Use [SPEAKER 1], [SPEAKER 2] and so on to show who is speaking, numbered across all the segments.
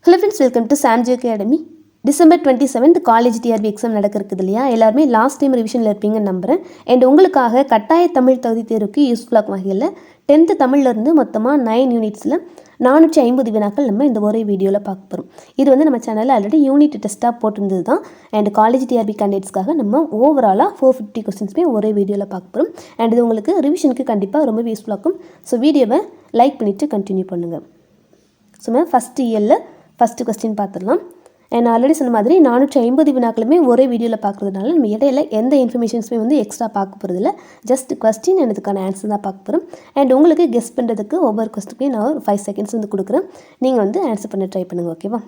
[SPEAKER 1] Hello friends, welcome to Samji academy. December 27 college TRB exam நடக்கிறது இல்லையா? எல்லாருமே லாஸ்ட் டைம் ரிவிஷனில் இருப்பீங்கன்னு நம்புகிறேன். அண்ட் உங்களுக்காக கட்டாய தமிழ் தகுதி தேர்வுக்கு யூஸ்ஃபுல்லாக வகையில் 10th தமிழ்லேருந்து மொத்தமாக 9 யூனிட்ஸில் 450 வினாக்கள் நம்ம இந்த ஒரே வீடியோவில் பார்க்க போகிறோம். இது வந்து நம்ம சேனலில் ஆல்ரெடி யூனிட் டெஸ்ட்டாக போட்டிருந்தது தான். அண்ட் காலேஜ் டிஆர்பி கேண்டிடேட்ஸ்க்காக நம்ம ஓவராலாக 450 கொஸ்டின்ஸுமே ஒரே வீடியோவில் பார்க்க போகிறோம். அண்ட் இது உங்களுக்கு ரிவிஷனுக்கு கண்டிப்பாக ரொம்ப யூஸ்ஃபுல்லாக இருக்கும். ஸோ வீடியோவை லைக் பண்ணிவிட்டு கண்டினியூ பண்ணுங்கள். ஸோ நம்ம ஃபஸ்ட் இயரில் ஃபஸ்ட்டு கொஸ்டின் பார்த்துடலாம். நான் ஆல்ரெடி சொன்ன மாதிரி 450 வினாக்களுமே ஒரே வீடியோவில் பார்க்குறதுனால நம்ம இடையில எந்த இன்ஃபர்மேஷன்ஸுமே வந்து எக்ஸ்ட்ரா பார்க்க போகிறதில்ல. ஜஸ்ட் கொஸ்டின் அதுக்கான ஆன்சர் தான் பார்க்க போகிறோம். அண்ட் உங்களுக்கு கெஸ் பண்ணுறதுக்கு ஒவ்வொரு கொஸ்டினுமே நான் ஒரு 5 செகண்ட்ஸ் வந்து கொடுக்குறேன். நீங்கள் வந்து ஆன்சர் பண்ண ட்ரை பண்ணுங்கள், ஓகேவா?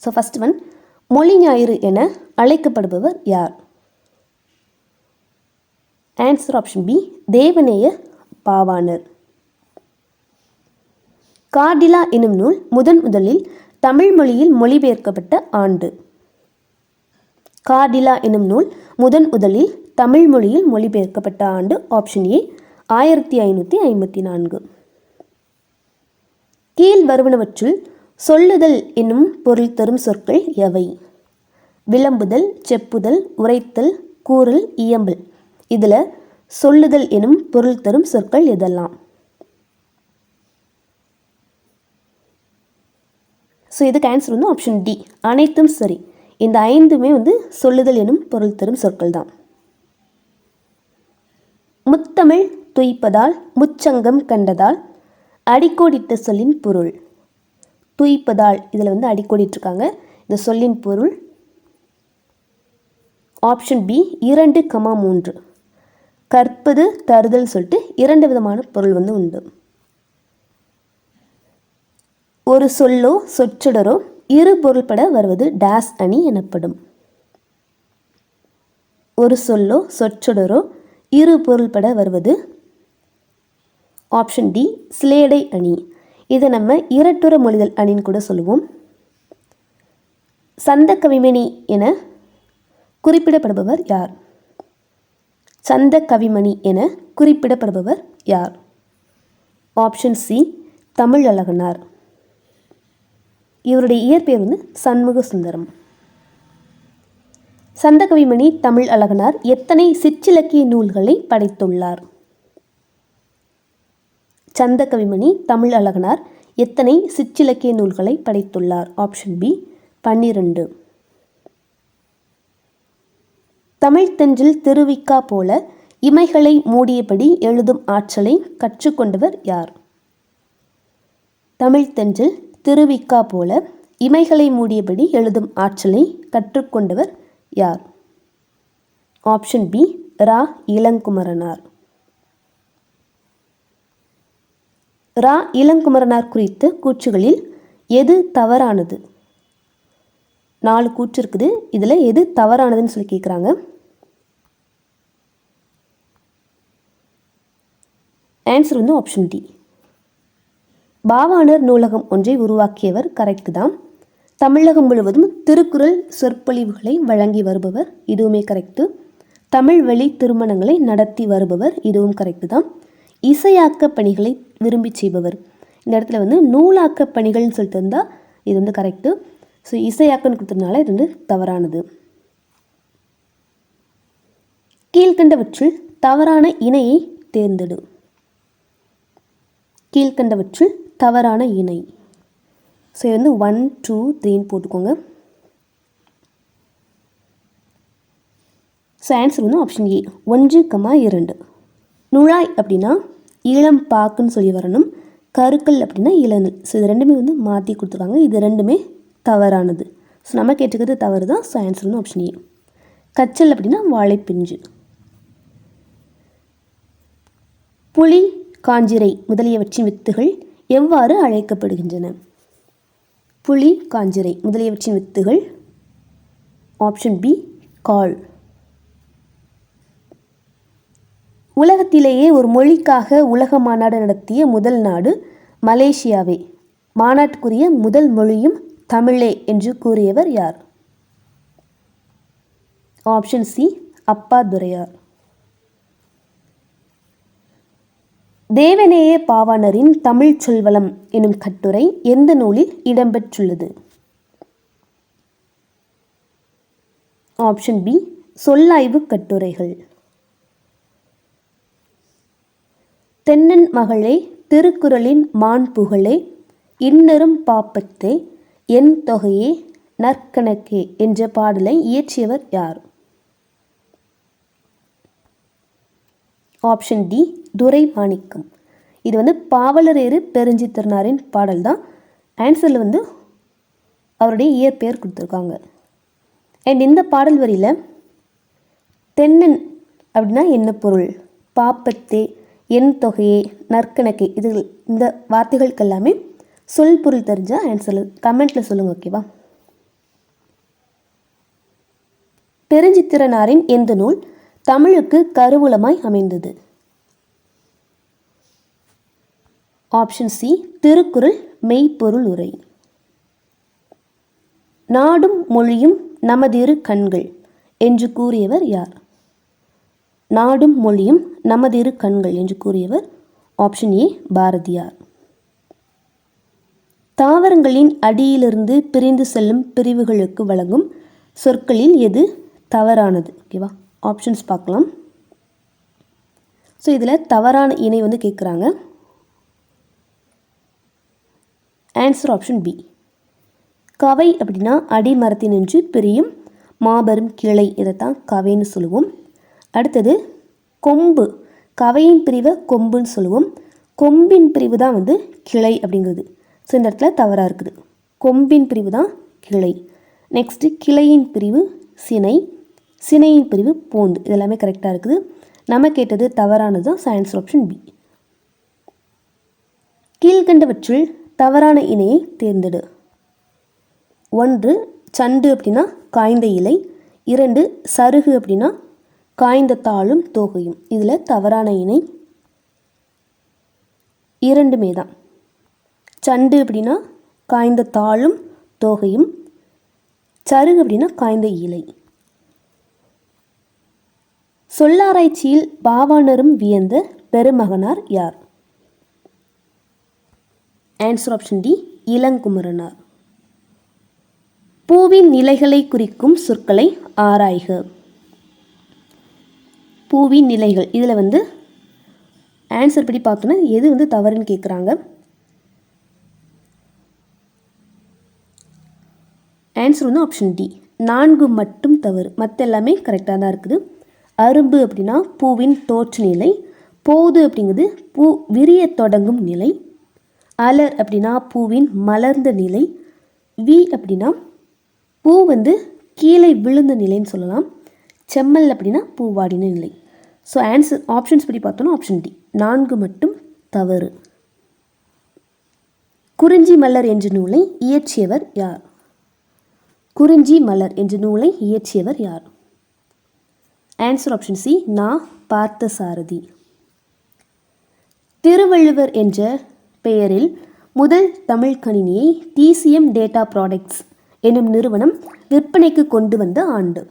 [SPEAKER 1] ஸோ ஃபஸ்ட் ஒன், மொழி ஞாயிறு என அழைக்கப்படுபவர் யார்? Answer option B, Devaneya Pavanar. கார்டிலா எனும் நூல் முதலில் தமிழ் மொழியில் மொழிபெயர்க்கப்பட்ட ஆண்டு. கார்டிலா எனும் நூல் முதலில் தமிழ் மொழியில் மொழிபெயர்க்கப்பட்ட ஆண்டு ஆப்ஷன் ஏ 1554. கீழ் வருவனவற்றுள் சொல்லுதல் என்னும் பொருள் தரும் சொற்கள் எவை? விளம்புதல், செப்புதல், உரைத்தல், கூறல், இயம்பல். இதில் சொல்லுதல் எனும் பொருள் தரும் சொற்கள் எதெல்லாம்? ஸோ இதுக்கு ஆன்சர் வந்து ஆப்ஷன் டி, அனைத்தும் சரி. இந்த 5மே வந்து சொல்லுதல் எனும் பொருள் தரும் சொற்கள் தான். முத்தமிழ் துய்ப்பதால் முச்சங்கம் கண்டதால் அடிக்கோடிட்ட சொல்லின் பொருள். துய்ப்பதால் இதில் வந்து அடிக்கோடிட்டிருக்காங்க. இந்த சொல்லின் பொருள் ஆப்ஷன் பி 2,3. கற்பது தருதல் சொல்லிட்டு 2 விதமான பொருள் வந்து உண்டு. ஒரு சொல்லோ சொற்றொடரோ இரு பொருள்பட வருவது டேஸ் அணி எனப்படும். ஒரு சொல்லோ சொற்றொடரோ இரு பொருள்பட வருவது ஆப்ஷன் டி சிலேடை அணி. இதை நம்ம இரட்டுற மொழிதல் அணின்னு கூட சொல்லுவோம். சந்த கவிமணி என குறிப்பிடப்படுபவர் யார்? சந்த கவிமணி என குறிப்பிடப்படுபவர் யார்? Option C Tamizhazhaganar. இவருடைய இயற்பெயர் வந்து சண்முக சுந்தரம். சந்தகவிமணி தமிழ் அழகனார் எத்தனை சிற்றிலக்கிய நூல்களை படைத்துள்ளார்? சந்தகவிமணி தமிழ் அழகனார் எத்தனை சிற்றிலக்கிய நூல்களை படைத்துள்ளார்? Option B 12. தமிழ்த்தென்றில் திருவிக்கா போல இமைகளை மூடியபடி எழுதும் ஆற்றலை கற்றுக்கொண்டவர் யார்? தமிழ்த்தென்றில் திருவிக்கா போல இமைகளை மூடியபடி எழுதும் ஆற்றலை கற்றுக்கொண்டவர் யார்? ஆப்ஷன் பி ரா இளங்குமரனார். ரா இளங்குமரனார் குறித்த கூற்றுகளில் எது தவறானது? 4 கூற்று இருக்குது. இதில் எது தவறானதுன்னு சொல்லி கேட்குறாங்க. ஆன்சர் வந்து ஆப்ஷன் டி. பாவாணர் நூலகம் ஒன்றை உருவாக்கியவர் கரெக்டு தான். தமிழகம் முழுவதும் திருக்குறள் சொற்பொழிவுகளை வழங்கி வருபவர், இதுவுமே கரெக்டு. தமிழ் வழி திருமணங்களை நடத்தி வருபவர், இதுவும் கரெக்டு தான். இசையாக்க பணிகளை விரும்பி செய்பவர், இந்த இடத்துல வந்து நூலாக்க பணிகள்னு சொல்லிட்டு இருந்தால் இது வந்து கரெக்டு. ஸோ இசையாக்கன்னு கொடுத்ததுனால இது வந்து தவறானது. கீழ்கண்டவற்றுள் தவறான இணையை தேர்ந்தெடு. கீழ்கண்டவற்றுள் தவறான இணை. ஸோ இது வந்து 1, 2, 3 போட்டுக்கோங்க. ஸோ ஆன்சர் வந்து ஆப்ஷன் ஏ 1,2. நுழாய் அப்படின்னா இளம் பாக்குன்னு சொல்லி வரணும். கருக்கல் அப்படின்னா இளநல். ஸோ இது ரெண்டுமே வந்து மாற்றி கொடுத்துருக்காங்க. இது ரெண்டுமே தவறானது. ஸோ நம்ம கேட்டுக்கிறது தவறு தான். ஸோ ஆன்சர் வந்து ஆப்ஷன் ஏ. கச்சல் அப்படின்னா வாழைப்பிஞ்சு. புலி, காஞ்சிரை முதலியவற்றின் வித்துகள் எவ்வாறு அழைக்கப்படுகின்றன? புலி, காஞ்சிரை முதலியவற்றின் வித்துகள் ஆப்ஷன் பி கால். உலகத்திலேயே ஒரு மொழிக்காக உலக மாநாடு நடத்திய முதல் நாடு மலேசியாவே. மாநாட்டுக்குரிய முதல் மொழியும் தமிழே என்று கூறியவர் யார்? ஆப்ஷன் சி அப்பா துரையார். தேவநேய பாவாணரின் தமிழ் சொல்வளம் எனும் கட்டுரை எந்த நூலில் இடம்பெற்றுள்ளது? ஆப்ஷன் பி சொல்லாய்வு கட்டுரைகள். தென்னன் மகளே திருக்குறளின் மாண்புகளே இன்னரும் பாப்பத்தே என் தொகையே நற்கணக்கே என்ற பாடலை இயற்றியவர் யார்? Option D Duraimanickam. இது பாவலரேறு பெருஞ்சித்திரனாரின் பாடல் தான். ஆன்சரில் அவருடைய இயற்பெயர் கொடுத்துருக்காங்க. அண்ட் இந்த பாடல் வரியில் தென்னன் அப்படின்னா என்ன பொருள், பாப்பத்தே, என் தொகையே, நற்கணக்கே, இது இந்த வார்த்தைகளுக்கு எல்லாமே சொல் பொருள் தெரிஞ்சால் ஆன்சரில் கமெண்ட்டில் சொல்லுங்கள். ஓகேவா? பெருஞ்சித்திரனாரின் எந்த நூல் தமிழுக்கு கருவூலமாய் அமைந்தது? ஆப்ஷன் சி திருக்குறள் மெய்ப்பொருள் உரை. நாடும் மொழியும் நமதிரு கண்கள் என்று கூறியவர் யார்? நாடும் மொழியும் நமதிரு கண்கள் என்று கூறியவர் ஆப்ஷன் ஏ பாரதியார். தாவரங்களின் அடியிலிருந்து பிரிந்து செல்லும் பிரிவுகளுக்கு வழங்கும் சொற்களில் எது தவறானது? ஓகேவா? ஆப்ஷன்ஸ் பார்க்கலாம். ஸோ இதில் தவறான இணை கேட்குறாங்க. Answer option B. கவை அப்படின்னா அடிமரத்தினின்று பிரியும் மாபெரும் கிளை, இதைத்தான் கவைன்னு சொல்லுவோம். அடுத்தது கொம்பு, கவையின் பிரிவை கொம்புன்னு சொல்லுவோம். கொம்பின் பிரிவு தான் கிளை அப்படிங்கிறது. ஸோ இந்த இடத்துல தவறாக இருக்குது. கொம்பின் பிரிவு தான் கிளை. நெக்ஸ்ட்டு கிளையின் பிரிவு சினை, சினையின் பிரிவு போந்து. இதெல்லாமே கரெக்டாக இருக்குது. நம்ம கேட்டது தவறானது தான். Answer option B. கீழ்கண்டவற்றுள் தவறான இணையை தேர்ந்தெடு. 1 சண்டு அப்படின்னா காய்ந்த இலை, 2 சருகு அப்படின்னா காய்ந்த தாளும் தோகையும். இதில் தவறான இணை இரண்டுமே தான். சண்டு அப்படின்னா காய்ந்த தாளும் தோகையும், சருகு அப்படின்னா காய்ந்த இலை. சொல்லாராய்ச்சியில் பாவாணரும் வியந்த பெருமகனார் யார்? ஆன்சர் ஆப்ஷன் டி இளங்குமரனார். பூவின் நிலைகளை குறிக்கும் சொற்களை ஆராய்க. பூவின் நிலைகள், இதில் ஆன்சர் படி பார்த்தோன்னா எது தவறுன்னு கேட்குறாங்க. ஆன்சர் ஆப்ஷன் டி 4 மட்டும் தவறு, மற்ற எல்லாமே கரெக்டாக தான் இருக்குது. அரும்பு அப்படின்னா பூவின் தோற்று நிலை, போது அப்படிங்கிறது பூ விரிய தொடங்கும் நிலை, அலர் அப்படின்னா பூவின் மலர்ந்த நிலை, வி அப்படின்னா பூ கீழே விழுந்த நிலைன்னு சொல்லலாம், செம்மல் அப்படின்னா பூவாடின நிலை. ஸோ ஆன்சர் ஆப்ஷன்ஸ் படி பார்த்தோன்னா ஆப்ஷன் டி 4 மட்டும் தவறு. குறிஞ்சி மலர் என்ற நூலை இயற்றியவர் யார்? குறிஞ்சி மலர் என்ற நூலை இயற்றியவர் யார்? ஆன்சர் ஆப்ஷன் சி நா பார்த்தசாரதி. திருவள்ளுவர் என்ற பெயரில் முதல் தமிழ் கணினியை டிசிஎம் டேட்டா ப்ராடக்ட்ஸ் என்னும் நிறுவனம் விற்பனைக்கு கொண்டு வந்த ஆண்டு?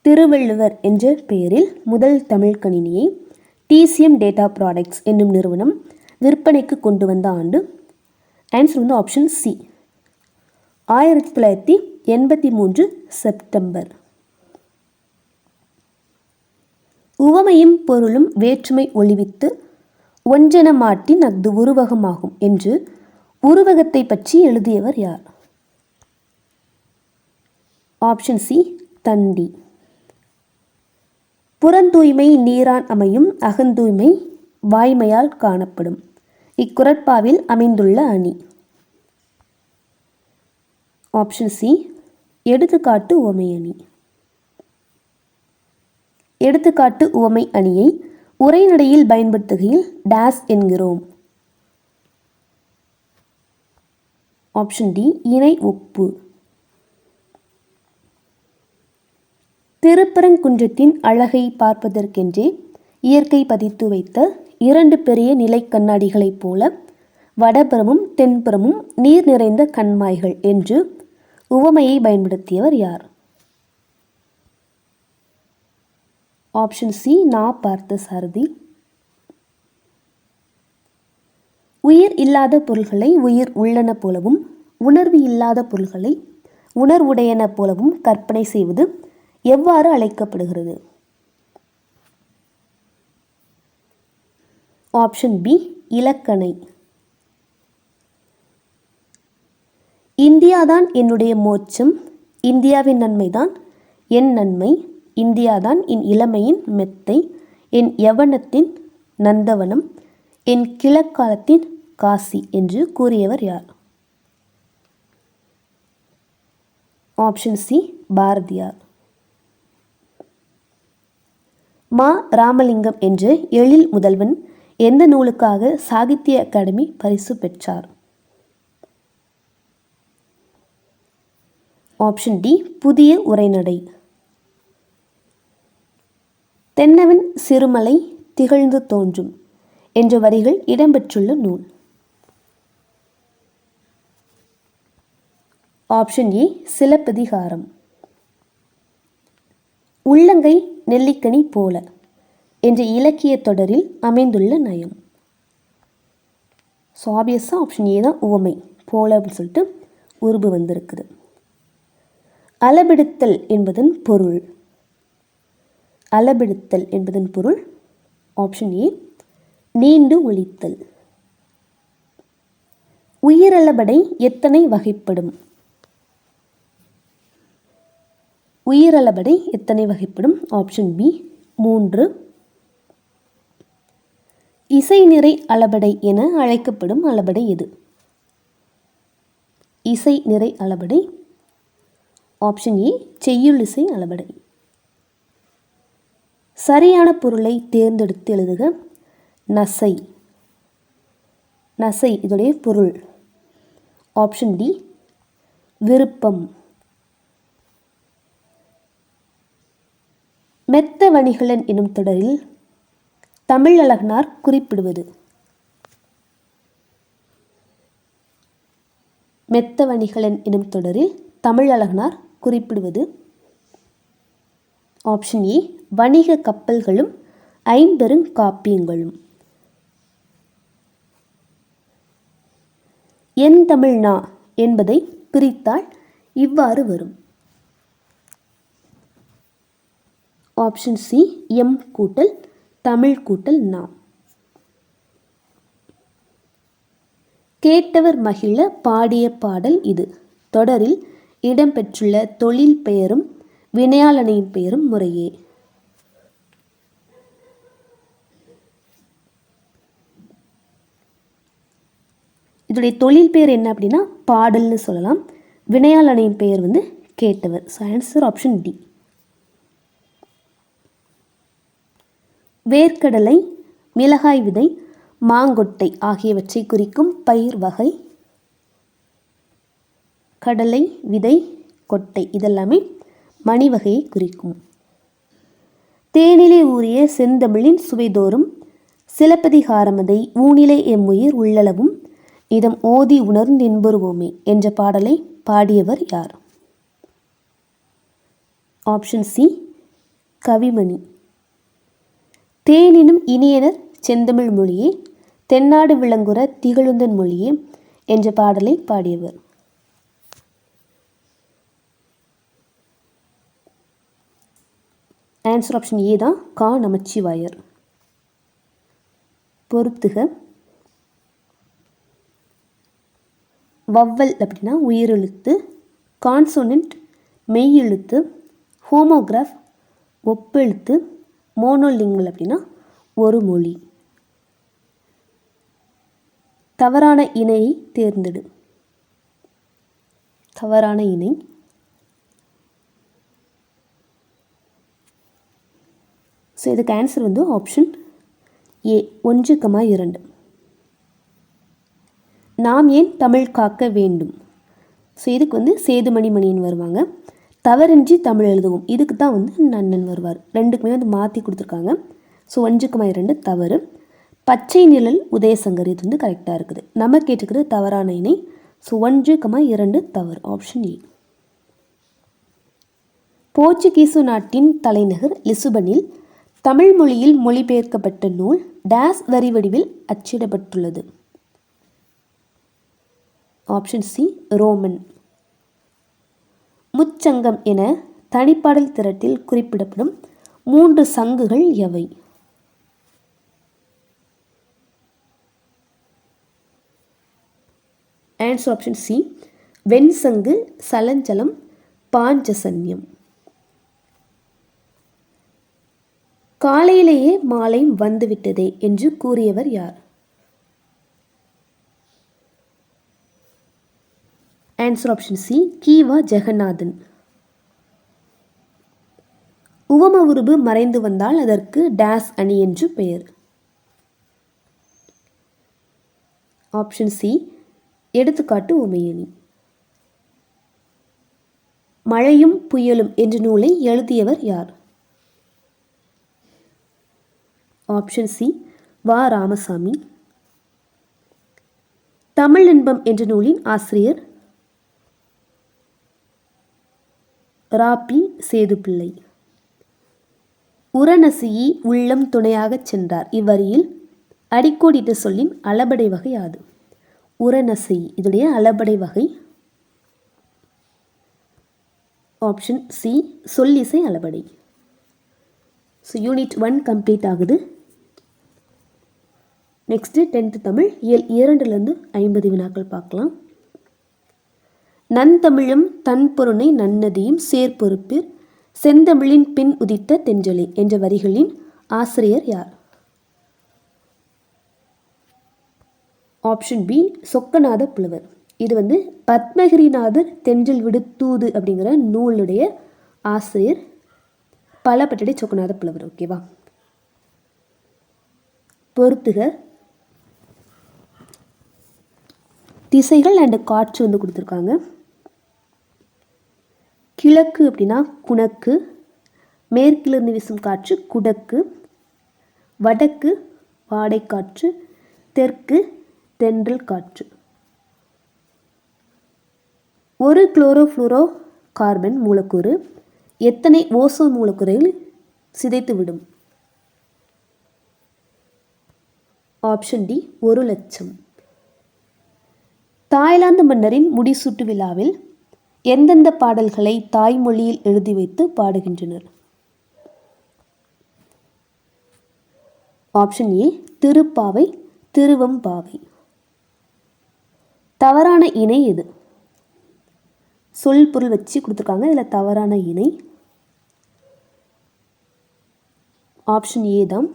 [SPEAKER 1] திருவள்ளுவர் என்ற பெயரில் முதல் தமிழ் கணினியை டிசிஎம் டேட்டா ப்ராடக்ட்ஸ் என்னும் நிறுவனம் விற்பனைக்கு கொண்டு வந்த ஆண்டு? Answer option C 1983 September. உவமையும் பொருளும் வேற்றுமை ஒளிவித்து ஒன்றென மாட்டின் அஃது உருவகமாகும் என்று உருவகத்தை பற்றி எழுதியவர் யார்? ஆப்ஷன் சி தண்டி. புறந்தூய்மை நீரான் அமையும், அகந்தூய்மை வாய்மையால் காணப்படும். இக்குறட்பாவில் அமைந்துள்ள அணி? ஆப்ஷன் சி எடுத்துக்காட்டு உவமை அணி. எடுத்துக்காட்டு உவமை அணியை உரைநடையில் பயன்படுத்துகையில் டேஸ் என்கிறோம்? ஆப்ஷன் டி இணை ஒப்பு. திருப்பரங்குன்றத்தின் அழகை பார்ப்பதற்கென்றே இயற்கை பதித்து வைத்த 2 பெரிய நிலை கண்ணாடிகளைப் போல வடபுறமும் தென்புறமும் நீர் நிறைந்த கண்மாய்கள் என்று உவமையை பயன்படுத்தியவர் யார்? ஆப்ஷன் சி நா பார்த்தசாரதி. உயிர் இல்லாத பொருள்களை உயிர் உள்ளன போலவும் உணர்வு இல்லாத பொருள்களை உணர்வுடையன போலவும் கற்பனை செய்வது எவ்வாறு அழைக்கப்படுகிறது? Option B இலக்கணை. இந்தியாதான் என்னுடைய மோட்சம், இந்தியாவின் நன்மைதான் என் நன்மை, இந்தியாதான் என் இளமையின் மெத்தை, என் யவனத்தின் நந்தவனம், என் கிழக்காலத்தின் காசி என்று கூறியவர் யார்? Option C Bharathiyar. மா ராமலிங்கம் என்ற எழில் முதல்வன் எந்த நூலுக்காக சாகித்ய அகாடமி பரிசு பெற்றார்? ஆப்ஷன் டி புதிய உரைநடை. தென்னவன் சிறுமலை திகழ்ந்து தோன்றும் என்ற வரிகள் இடம்பெற்றுள்ள நூல்? Option A Silappathikaram. உள்ளங்கை நெல்லிக்கனி போல என்ற இலக்கிய தொடரில் அமைந்துள்ள நயம்? ஸோ ஆப்வியஸாக ஆப்ஷன் ஏ தான் உவமை. போல அப்படின்னு சொல்லிட்டு உருபு வந்திருக்குது. அளபெடுத்தல் என்பதன் பொருள்? அளபெடுத்தல் என்பதன் பொருள் ஆப்ஷன் ஏ நீண்டு ஒலித்தல். உயிரளபடை எத்தனை வகைப்படும்? உயிரளபடை எத்தனை வகைப்படும்? Option B 3. இசை நிறை அளபடை என அழைக்கப்படும் அளபடை எது? இசை நிறை அளபடை ஆப்ஷன் ஏ செய்யுளிசை அளபடை. சரியான பொருளை தேர்ந்தெடுத்து எழுதுக. நசை. நசை இதோடைய பொருள் ஆப்ஷன் டி விருப்பம். மெத்த வணிகலன் எனும் தொடரில் தமிழழகனார் குறிப்பிடுவது? மெத்த வணிகலன் எனும் தொடரில் தமிழழகனார் குறிப்பிடுவது? ஆப்ஷன் ஏ வணிக கப்பல்களும் ஐம்பெருங்காப்பியங்களும். என் தமிழ்னா என்பதை பிரித்தால் இவ்வாறு வரும். ஆப்ஷன் சி எம் கூட்டல் தமிழ் கூட்டல் நா. கேட்டவர் மகிழ பாடிய பாடல் இது. தொடரில் இடம்பெற்றுள்ள தொழில் பெயரும் வினையாளனின் பெயரும் முறையே? இதோடைய தொழில் பெயர் என்ன அப்படின்னா பாடல்னு சொல்லலாம். வினையாளனின் பெயர் வந்து கேட்டவர். So answer option D. வேர்க்கடலை, மிளகாய் விதை, மாங்கொட்டை ஆகியவற்றை குறிக்கும் பயிர் வகை? கடலை, விதை, கொட்டை இதெல்லாமே மணி வகையை குறிக்கும். தேனிலே ஊறிய செந்தமிழின் சுவைதோறும் சிலப்பதிகாரமதை ஊனிலை எம்முயிர் உள்ளளவும் இதம் ஓதி உணர்ந்தின்புறுவோமே என்ற பாடலை பாடியவர் யார்? Option C Kavimani. தேனினும் இனியனர் செந்தமிழ் மொழியே தென்னாடு விளங்குற திகழுந்தன் மொழியே என்ற பாடலை பாடியவர்? ஆன்சர் ஆப்ஷன் ஏ தான் கா நமச்சிவாயர். பொறுத்துக. வவ்வல் அப்படின்னா உயிரெழுத்து, கான்சோனன்ட் மெய்யெழுத்து, ஹோமோகிராஃப் ஒப்பெழுத்து, மோனோலிங்குவல் அப்படின்னா ஒரு மொழி. தவறான இணையை தேர்ந்தெடு. தவறான இணை ஸோ இதுக்கு ஆன்சர் வந்து ஆப்ஷன் ஏ 1,2. நாம் ஏன் தமிழ் காக்க வேண்டும்? ஸோ இதுக்கு வந்து சேதுமணி மணியன் வருவாங்க. தவறின்றி தமிழ் எழுதுவோம் இதுக்கு தான் வந்து நன்னன் வருவார். ரெண்டுக்குமே வந்து மாற்றி கொடுத்துருக்காங்க. ஸோ 1,2 தவறு. பச்சை நிழல் உதயசங்கர் இது வந்து கரெக்டாக இருக்குது. நம்ம கேட்டுக்கிறது தவறான இணை. ஸோ 1,2 தவறு. Option A. போர்ச்சுகீசு நாட்டின் தலைநகர் லிசுபனில் தமிழ் மொழியில் மொழிபெயர்க்கப்பட்ட நூல் டேஸ் வரி வடிவில் அச்சிடப்பட்டுள்ளது. Option C Roman. முச்சங்கம் என தனிப்பாடல் திரட்டில் குறிப்பிடப்படும் 3 சங்குகள் எவை? ஆன்சர் ஆப்ஷன் சி வெண்சங்கு, சலஞ்சலம், பாஞ்சசன்யம். காலையிலேயே மாலை வந்துவிட்டதே என்று கூறியவர் யார்? Answer option C Kiva Jagannathan. உவம உருபு மறைந்து வந்தால் அதற்கு டேஸ் அணி என்று பெயர். ஆப்ஷன் சி எடுத்துக்காட்டு உமையணி. மழையும் புயலும் என்ற நூலை எழுதியவர் யார்? ஆப்ஷன் சி வா ராமசாமி. தமிழ் இன்பம் என்ற நூலின் ஆசிரியர் ராபி சேதுப்பிள்ளை. உரநசியி உள்ளம் துணையாகச் சென்றார் இவ்வரியில் அடிக்கோடிட்ட சொல்லின் அளபடை வகை யாது? உரநசியி இதோடைய அளபடை வகை ஆப்ஷன் சி சொல்லிசை அளபடை. ஸோ யூனிட் 1 கம்ப்ளீட் ஆகுது. நெக்ஸ்ட்டு 10th தமிழ் இயல் 2லேருந்து 50 வினாக்கள் பார்க்கலாம். நன்தமிழும் தன்பொருணை நன்னதியும் சேர்பொறுப்பிற் செந்தமிழின் பின் உதித்த தென்றலே என்ற வரிகளின் ஆசிரியர் யார்? ஆப்ஷன் பி சொக்கநாத புலவர். இது பத்மகிரிநாதர் தென்றல் விடுத்தூது அப்படிங்கிற நூலுடைய ஆசிரியர் பலபட்டடை சொக்கநாத புலவர். ஓகேவா? பொறுத்துக. திசைகள் அண்ட் காற்று கொடுத்துருக்காங்க. கிழக்கு அப்படின்னா குணக்கு, மேற்கிலிருந்து வீசும் காற்று குடக்கு, வடக்கு வாடைக்காற்று, தெற்கு தென்றல் காற்று. ஒரு குளோரோஃப்ளூரோ கார்பன் மூலக்கூறு எத்தனை ஓசோன் மூலக்கூறையில் சிதைத்துவிடும்? Option D 1,00,000. தாய்லாந்து மன்னரின் முடிசூட்டு விழாவில் எந்தெந்த பாடல்களை தாய்மொழியில் எழுதி வைத்து பாடுகின்றனர்? Option A Tiruppavai, Tiruvempavai. தவறான இணை எது? சொல் பொருள் வச்சு கொடுத்துருக்காங்க. இதில் தவறான இணை ஆப்ஷன் ஏ தான்.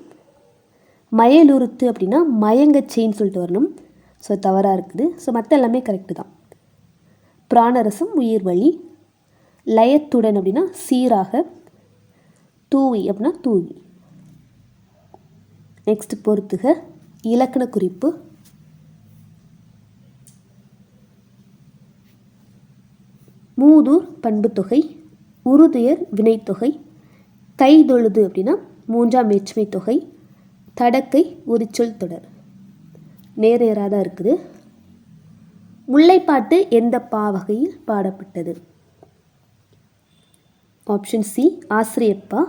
[SPEAKER 1] மயலுறுத்து அப்படின்னா மயங்கச்சேன்னு சொல்லிட்டு வரணும். ஸோ தவறாக இருக்குது. ஸோ மற்ற எல்லாமே கரெக்டு தான். பிராணரசம் உயிர் வழி, லயத்துடன் அப்படின்னா சீராக, தூவி அப்படின்னா தூவி. நெக்ஸ்ட் பொறுத்துக. இலக்கண குறிப்பு. மூதூர் பண்புத்தொகை, உருதுயர் வினைத்தொகை, கைதொழுது அப்படின்னா 3ஆம் வேற்றுமை தொகை, தடக்கை உரிச்சொல் தொடர். நேராக தான் இருக்குது. முல்லைப்பாட்டு எந்த பாவகையில் பாடப்பட்டது? ஆப்ஷன் சி ஆசிரியப்பா.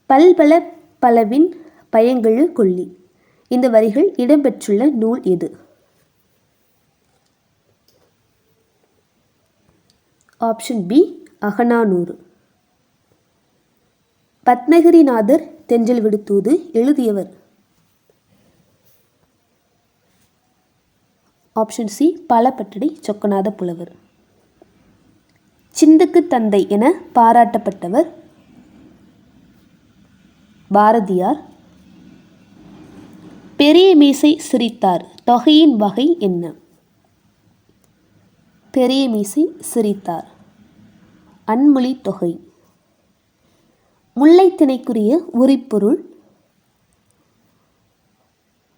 [SPEAKER 1] பல்பல பலவின் பயங்கெழு கொல்லி இந்த வரிகள் இடம்பெற்றுள்ள நூல் எது? Option B Akananuru. பத்மகிரிநாதர் தென்றல் விடுத்தூது எழுதியவர்? ஆப்ஷன் சி பலபட்டடை சொக்கநாத புலவர். சிந்துக்கு தந்தை என பாராட்டப்பட்டவர் பாரதியார். பெரிய மீசை சிரித்தார் தொகையின் வகை என்ன? பெரிய மீசை சிரித்தார் அன்மொழி தொகை. முல்லை திணைக்குரிய உரிப்பொருள்.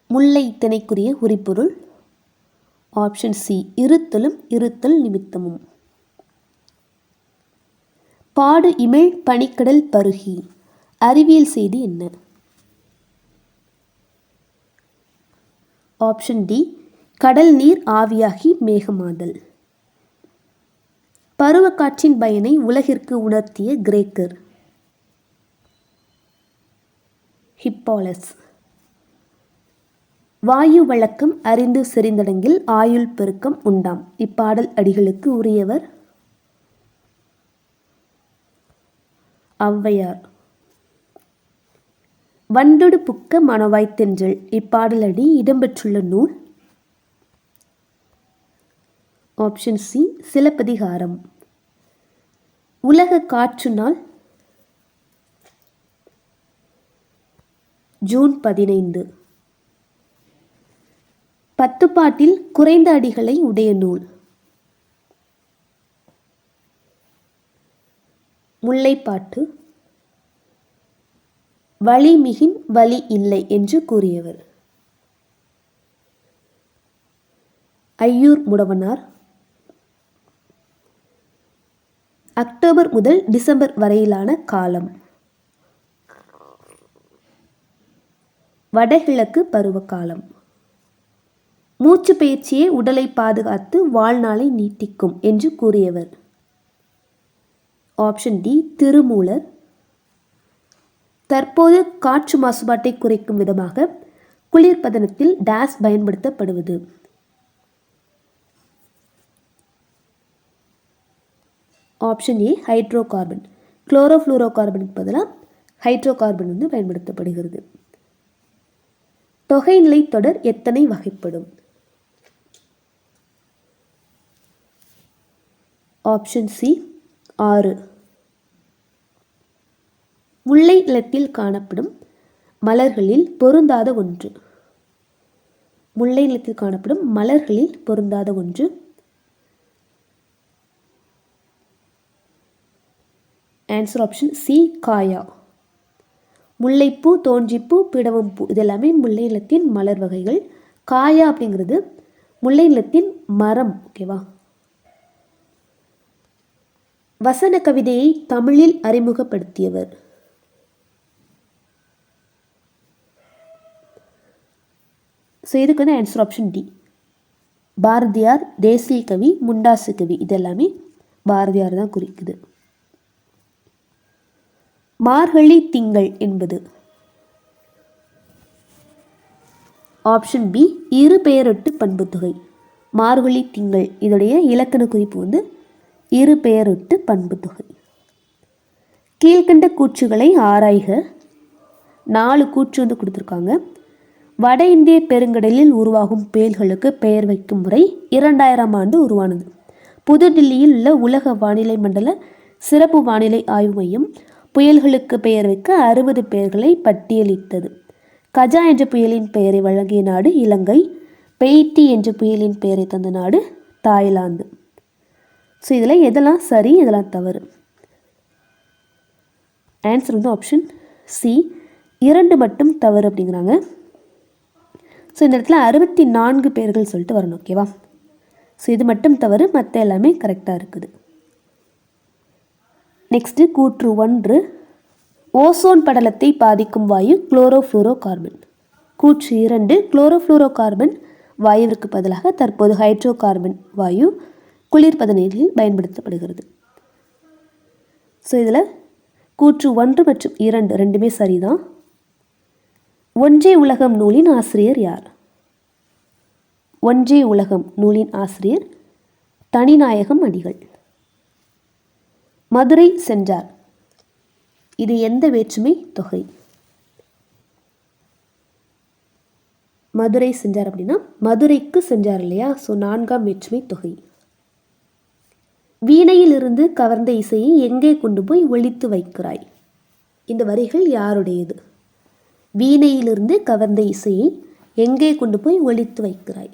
[SPEAKER 1] முல்லை திணைக்குரிய உரிப்பொருள் ஆப்ஷன் சி இருத்தலும் இருத்தல் நிமித்தமும். பாடு இமிழ் பனிக்கடல் பருகி அறிவியல் செய்தி என்ன? ஆப்ஷன் டி கடல் நீர் ஆவியாகி மேகமாதல். பருவக்காற்றின் பயனை உலகிற்கு உணர்த்திய கிரேக்கர்? ஹிப்பாலஸ். வாயு வழக்கம் அறிந்து செறிந்தடங்கில் ஆயுள் பெருக்கம் உண்டாம். இப்பாடல் அடிகளுக்கு உரியவர் ஔவையார். வண்டொடு புக்க மணவாய்த் தென்றல். இப்பாடலடி இடம்பெற்றுள்ள நூல் ஆப்ஷன் சி சிலப்பதிகாரம். உலக காற்று நாள் ஜூன் 15. பத்துப்பாட்டில் குறைந்த அடிகளை உடைய நூல் முல்லைப்பாட்டு. வழி மிகின் வழி இல்லை என்று கூறியவர் ஐயூர் முடவனார். அக்டோபர் முதல் டிசம்பர் வரையிலான காலம் வடகிழக்கு பருவகாலம். மூச்சு பயிற்சியே உடலை பாதுகாத்து வாழ்நாளை நீட்டிக்கும் என்று கூறியவர் ஆப்ஷன் டி திருமூலர். தற்போது காற்று மாசுபாட்டை குறைக்கும் விதமாக குளிர்பதனத்தில் டேஸ் பயன்படுத்தப்படுவது ஆப்ஷன் ஏ ஹைட்ரோ கார்பன். குளோரோஃப்ளூரோ கார்பனுக்கு பதிலாக ஹைட்ரோ கார்பன் பயன்படுத்தப்படுகிறது. தொகைநிலை தொடர் எத்தனை வகைப்படும்? Option C 6. முல்லை நிலத்தில் காணப்படும் மலர்களில் பொருந்தாத ஒன்று. முல்லை நிலத்தில் காணப்படும் மலர்களில் பொருந்தாத ஒன்று ஆன்சர் ஆப்ஷன் சி காயா. முல்லைப்பூ, தோன்றிப்பூ, பிடவம்பூ இதெல்லாமே முல்லை நிலத்தின் மலர் வகைகள். காயா அப்படிங்கிறது முல்லை நிலத்தின் மரம். ஓகேவா? வசன கவிதையை தமிழில் அறிமுகப்படுத்தியவர் ஸோ இதுக்கு ஆன்சர் ஆப்ஷன் டி பாரதியார். தேசிய கவி, முண்டாசு கவி இதெல்லாமே பாரதியார் தான் குறிக்குது. மார்கழி திங்கள் என்பது ஆப்ஷன் பி இரு பெயரொட்டு பண்புத்தொகை. மார்கழி திங்கள் இதோடைய இலக்கண குறிப்பு இரு பெயரொட்டு பண்புத்தொகை. கீழ்கண்ட கூற்றுகளை ஆராய்க. 4 கூற்று கொடுத்துருக்காங்க. வட இந்திய பெருங்கடலில் உருவாகும் புயல்களுக்கு பெயர் வைக்கும் முறை 2000ஆம் ஆண்டு உருவானது. புதுடில்லியில் உள்ள உலக வானிலை மண்டல சிறப்பு வானிலை ஆய்வு மையம் புயல்களுக்கு பெயர் வைக்க 60 பெயர்களை பட்டியலிட்டது. கஜா என்ற புயலின் பெயரை வழங்கிய நாடு இலங்கை. பெய்ட்டி என்ற புயலின் பெயரை தந்த நாடு தாய்லாந்து. ஸோ இதில் எதெல்லாம் சரி எதெல்லாம் தவறு? ஆன்சர் ஆப்ஷன் சி 2 மட்டும் தவறு அப்படிங்கிறாங்க. ஸோ இந்த இடத்துல 64 பேர்கள் சொல்லிட்டு வரணும். ஓகேவா? ஸோ இது மட்டும் தவறு, மற்ற எல்லாமே கரெக்டாக இருக்குது. நெக்ஸ்ட்டு கூற்று 1 ஓசோன் படலத்தை பாதிக்கும் வாயு குளோரோஃப்ளூரோ கார்பன். கூற்று 2 குளோரோஃப்ளூரோ கார்பன் வாயுவிற்கு பதிலாக தற்போது ஹைட்ரோ கார்பன் வாயு குளிர்பதனில் பயன்படுத்தப்படுகிறது. ஸோ இதில் கூற்று 1 மற்றும் 2 ரெண்டுமே சரிதான். ஒன்றே உலகம் நூலின் ஆசிரியர் யார்? ஒன்றே உலகம் நூலின் ஆசிரியர் தனிநாயகம் அடிகள். மதுரை சென்றார் இது எந்த வேற்றுமை தொகை? மதுரை சென்றார் அப்படின்னா மதுரைக்கு சென்றார் இல்லையா? ஸோ 4ஆம் வேற்றுமை தொகை. வீணையிலிருந்து கவர்ந்த இசையை எங்கே கொண்டு போய் ஒளித்து வைக்கிறாய்? இந்த வரிகள் யாருடையது? வீணையிலிருந்து கவர்ந்த இசையை எங்கே கொண்டு போய் ஒளித்து வைக்கிறாய்?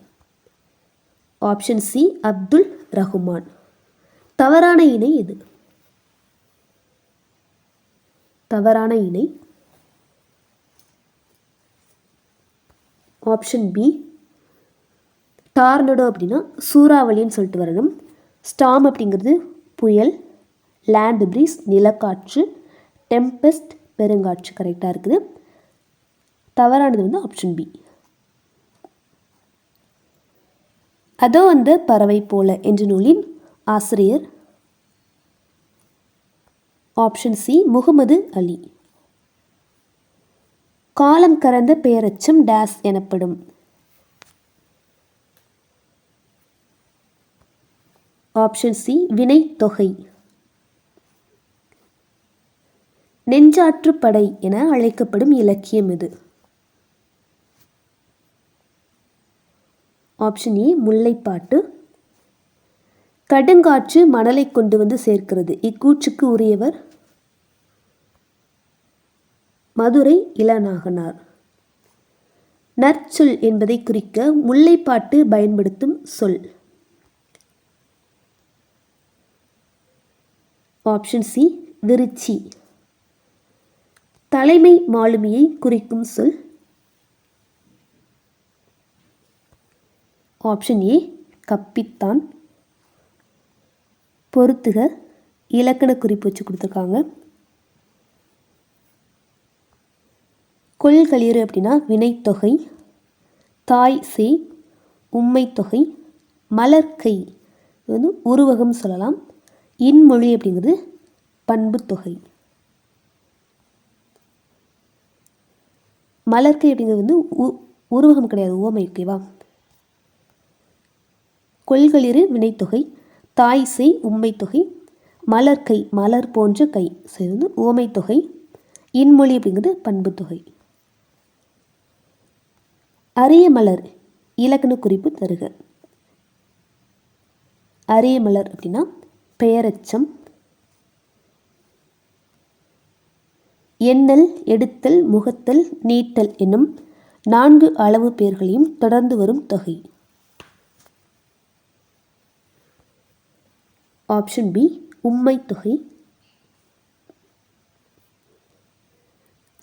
[SPEAKER 1] Option C Abdul Rahman. தவறான இணை எது? தவறான இணை ஆப்ஷன் பி டார்னடோ அப்படின்னா சூறாவளின்னு சொல்லிட்டு வரணும். ஸ்டாம் அப்படிங்கிறது புயல், லேண்ட் பிரீஸ் நிலக்காற்று, டெம்பெஸ்ட் பெருங்காற்று. கரெக்டாக இருக்குது. தவறானது ஆப்ஷன் பி. அதோ அந்த பறவை போல என்ற நூலின் ஆசிரியர் ஆப்ஷன் சி முகமது அலி. காலம் கறந்த பெயரெச்சம் டேஸ் எனப்படும். ஆப்ஷன் சி வினைத்தொகை. நெஞ்சாற்றுப்படை என அழைக்கப்படும் இலக்கியம் இது. ஆப்ஷன் ஏ முல்லைப்பாட்டு. கடுங்காற்று மணலை கொண்டு வந்து சேர்க்கிறது, இக்கூற்றுக்கு உரியவர் மதுரை இளநாகனார். நற்சொல் என்பதை குறிக்க முல்லைப்பாட்டு பயன்படுத்தும் சொல். ஆப்ஷன் சி விருச்சி. தலைமை மாலுமியை குறிக்கும் சொல். ஆப்ஷன் ஏ கப்பித்தான். பொறுத்துக, இலக்கண குறிப்பு வச்சு கொடுத்துருக்காங்க. கொள்களிறு அப்படின்னா வினைத்தொகை, தாய் சே உம்மைத்தொகை, மலர்கை வந்து உருவகம் சொல்லலாம், இன்மொழி அப்படிங்கிறது பண்பு தொகை. மலர்கை அப்படிங்கிறது வந்து உருவகம் கிடையாது, உவமை. ஓகேவா? கொள்களிறு வினைத்தொகை, தாய் செய் உம்மைத்தொகை, மலர்கை மலர் போன்ற கை வந்து உவமைத்தொகை, இன்மொழி அப்படிங்கிறது பண்பு தொகை. அரிய மலர் இலக்கண குறிப்பு தருக. அரிய மலர் அப்படின்னா பெயரெச்சம். எண்ணல், எடுத்தல், முகத்தல், நீட்டல் என்னும் 4 அளவு பெயர்களையும் தொடர்ந்து வரும் தொகை. Option B உம்மைத்தொகை.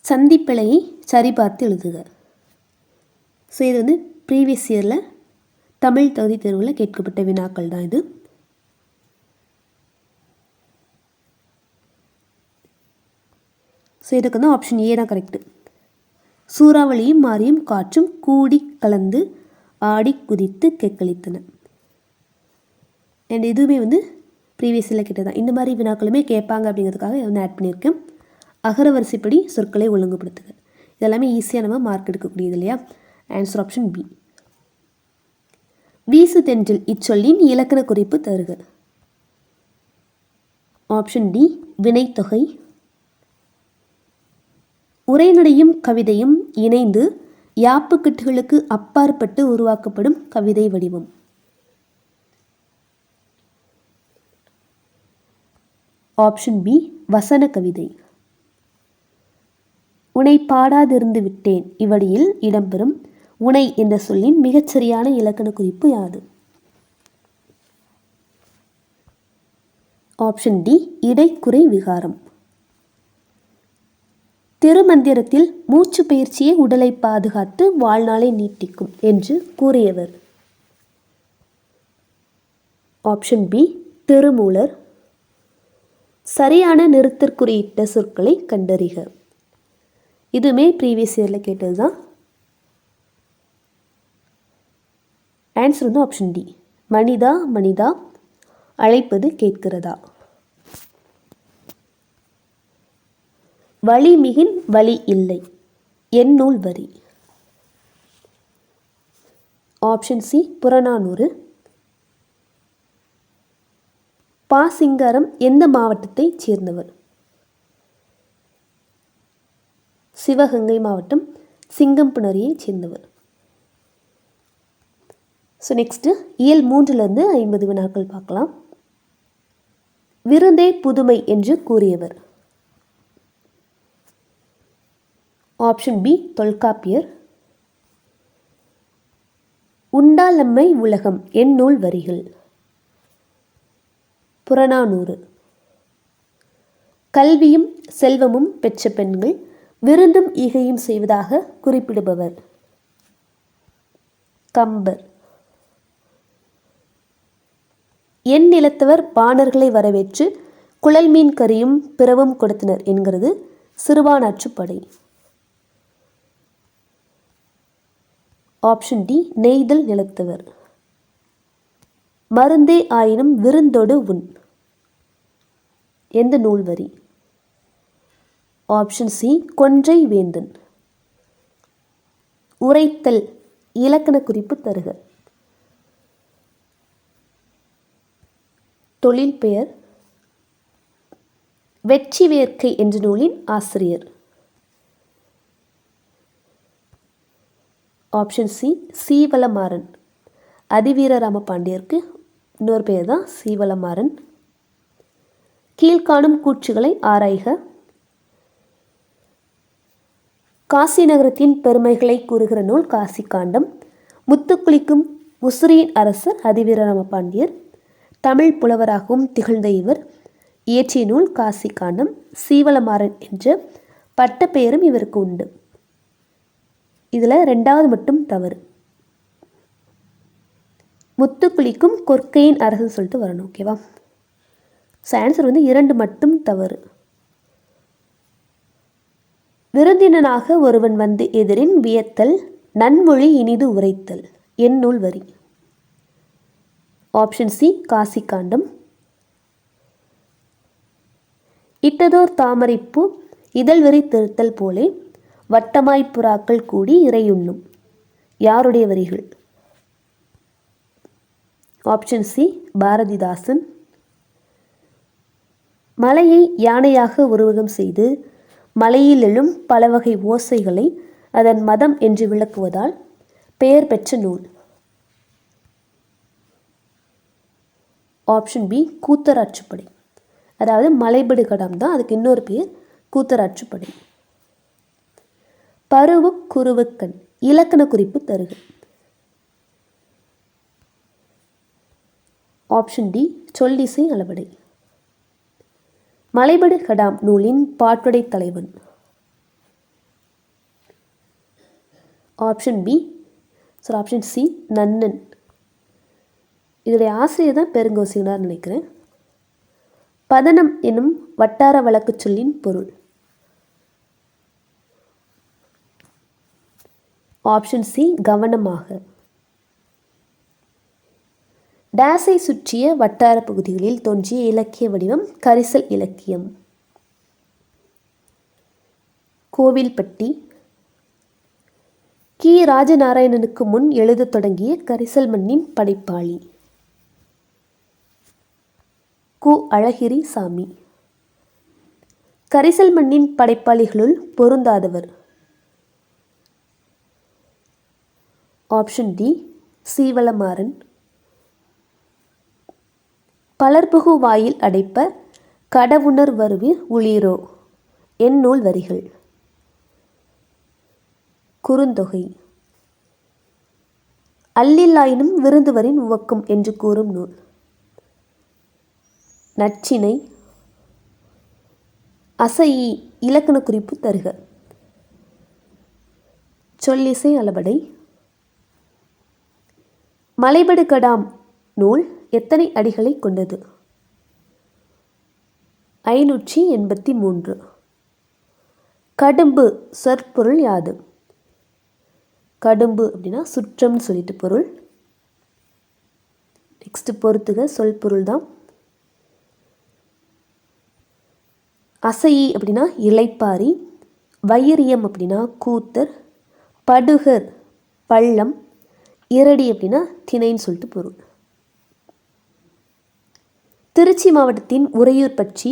[SPEAKER 1] சந்திப்பிழையை சரிபார்த்து எழுதுக. ஸோ இது வந்து ப்ரீவியஸ் இயரில் தமிழ் தகுதி தேர்வில் கேட்கப்பட்ட வினாக்கள் தான் இது. ஸோ இதுக்கு வந்து ஆப்ஷன் ஏ தான் கரெக்டு. சூறாவளியும் மாரியும் காற்றும் கூடி கலந்து ஆடி குதித்து கெக்களித்தன. அண்ட் இதுவுமே வந்து ப்ரீவியஸ் இயரில் கேட்டது தான். இந்த மாதிரி வினாக்களுமே கேட்பாங்க அப்படிங்கிறதுக்காக வந்து ஆட் பண்ணியிருக்கேன். அகர வரிசைப்படி சொற்களை ஒழுங்குபடுத்துக. இதெல்லாமே ஈஸியாக நம்ம மார்க் எடுக்கக்கூடியது இல்லையா? Answer option B. வீசு தென்றல் இச்சொல்லின் இலக்கண குறிப்பு தருக. ஆப்ஷன் டி வினைத்தொகை. உரைநடையும் கவிதையும் இணைந்து யாப்புக்கட்டுகளுக்கு அப்பாற்பட்டு உருவாக்கப்படும் கவிதை வடிவம். ஆப்ஷன் பி வசன கவிதை. உனை பாடாதிருந்து விட்டேன் இவ்வடியில் இடம்பெறும் உனை என்ற சொல்லின் மிகச்சரியான இலக்கண குறிப்பு யாது? ஆப்ஷன் டி இடைக்குறை விகாரம். திருமந்திரத்தில் மூச்சு பயிற்சியை உடலை பாதுகாத்து வாழ்நாளை நீட்டிக்கும் என்று கூறியவர்? Option B Thirumoolar. சரியான நிறுத்தற்குறியிட்ட சொற்களை கண்டறிக. இதுவுமே ப்ரீவியஸ் இயரில் கேட்டது தான். ஆன்சர் வந்து ஆப்ஷன் டி மனிதா மனிதா அழைப்பது கேட்கிறதா. வழி மிகின் வழி இல்லை என் நூல் வரி. Option C Purananuru. பா சிங்காரம் எந்த மாவட்டத்தை சேர்ந்தவர்? சிவகங்கை மாவட்டம் சிங்கம்புணரியை சேர்ந்தவர். ஸோ நெக்ஸ்ட்டு இயல் 3லேருந்து 50 வினாக்கள் பார்க்கலாம். விருந்தே புதுமை என்று கூறியவர்? Option B Tolkappiyar. உண்டாலம்மை உலகம் என் நூல் வரிகள். புறநானூறு. கல்வியும் செல்வமும் பெற்ற பெண்கள் விருந்தும் ஈகையும் செய்வதாக குறிப்பிடுபவர்? கம்பர். என் நிலத்தவர் பாணர்களை வரவேற்று குழல் மீன் கறியும் பிறவும் கொடுத்தனர் என்கிறது சிறுபானாற்றுப்படை. ஆப்ஷன் டி நெய்தல் நிலத்தவர். மருந்தே ஆயினும் விருந்தோடு உண் எந்த நூல் வரி? ஆப்ஷன் சி கொன்றை வேந்தன். உரைத்தல் இலக்கண குறிப்பு தருக. தொழில் பெயர். வெற்றி வேர்க்கை என்ற நூலின் ஆசிரியர். Option C Seevalamaran. அதிவீரராம பாண்டியருக்கு இன்னொரு பெயர் தான் சீவலமாறன். கீழ்காணும் கூற்றுகளை ஆராய்க. காசி நகரத்தின் பெருமைகளை கூறுகிற நூல் காசி காண்டம். முத்துக்குளிக்கும் முசிறியின் அரசர் அதிவீரராம பாண்டியர். தமிழ் புலவராகவும் திகழ்ந்த இவர் இயற்றிய நூல் காசி காண்டம். சீவலமாறன் என்ற பட்ட பெயரும் இவருக்கு உண்டு. இதில் ரெண்டாவது மட்டும் தவறு. முத்துக்குளிக்கும் கொற்கையின் அரசன் சொல்லிட்டு வரணும். ஓகேவா? ஸோ ஆன்சர் 2 மட்டும் தவறு. விருந்தினனாக ஒருவன் வந்து எதிரின் வியத்தல் நன்மொழி இனிது உரைத்தல் என் நூல் வரி. ஆப்ஷன் சி காசி காண்டம். இட்டதோர் தாமரைப்பூ இதழ்வரி திருத்தல் போலே வட்டமாய் புறாக்கள் கூடி இறையுண்ணும் யாருடைய வரிகள்? Option C Bharathidasan. மலையை யானையாக உருவகம் செய்து மலையில் எழும் பல வகை ஓசைகளை அதன் மதம் என்று விளக்குவதால் பெயர் பெற்ற நூல். Option B Koothararruppadai. அதாவது மலைபடு கடம் தான், அதுக்கு இன்னொரு பேர் கூத்தராற்றுப்படை. பருவு குருவுக்கண் இலக்கண குறிப்பு தருக. Option D சொல்லிசை அளபடை. மலைபடு கடாம் நூலின் பாட்டுடை தலைவன். Option B option C Nannan. இதோடைய ஆசிரியர் தான் பெருங்கோசினார் நினைக்கிறேன். பதனம் என்னும் வட்டார வழக்கு சொல்லின் பொருள். ஆப்ஷன் சி கவனமாக. டேஸை சுற்றிய வட்டார பகுதிகளில் தோன்றிய இலக்கிய வடிவம் கரிசல் இலக்கியம். கோவில்பட்டி. கி ராஜநாராயணனுக்கு முன் எழுதத் தொடங்கிய கரிசல் மண்ணின் படைப்பாளி. கு அழகிரி சாமி. கரிசல் மண்ணின் படைப்பாளிகளுள் பொருந்தாதவர். Option D Seevalamaran. பலர்புகு வாயில் அடைப்ப கடவுணர் வருவீர் உளீரோ என் நூல் வரிகள். குறுந்தொகை. அல்லில்லாயினும் விருந்துவரின் உவக்கும் என்று கூறும் நூல். நச்சினை. அசையி இலக்கண குறிப்பு தருக. சொல்லிசை அளபடை. மலைபடு கடாம் நூல் எத்தனை அடிகளை கொண்டது? 583. கடும்பு சொற்பொருள் யாது? கடும்பு அப்படின்னா சுற்றம்னு சொல்லிட்டு பொருள். நெக்ஸ்ட் பொறுத்துக சொல் பொருள் தான். அசையி அப்படின்னா இளைப்பாரி. வைரியம் அப்படின்னா கூத்தர். படுகர் பள்ளம். இரடி அப்படின்னா திணைன்னு சொல்லிட்டு பொருள். திருச்சி மாவட்டத்தின் உறையூர் பற்றி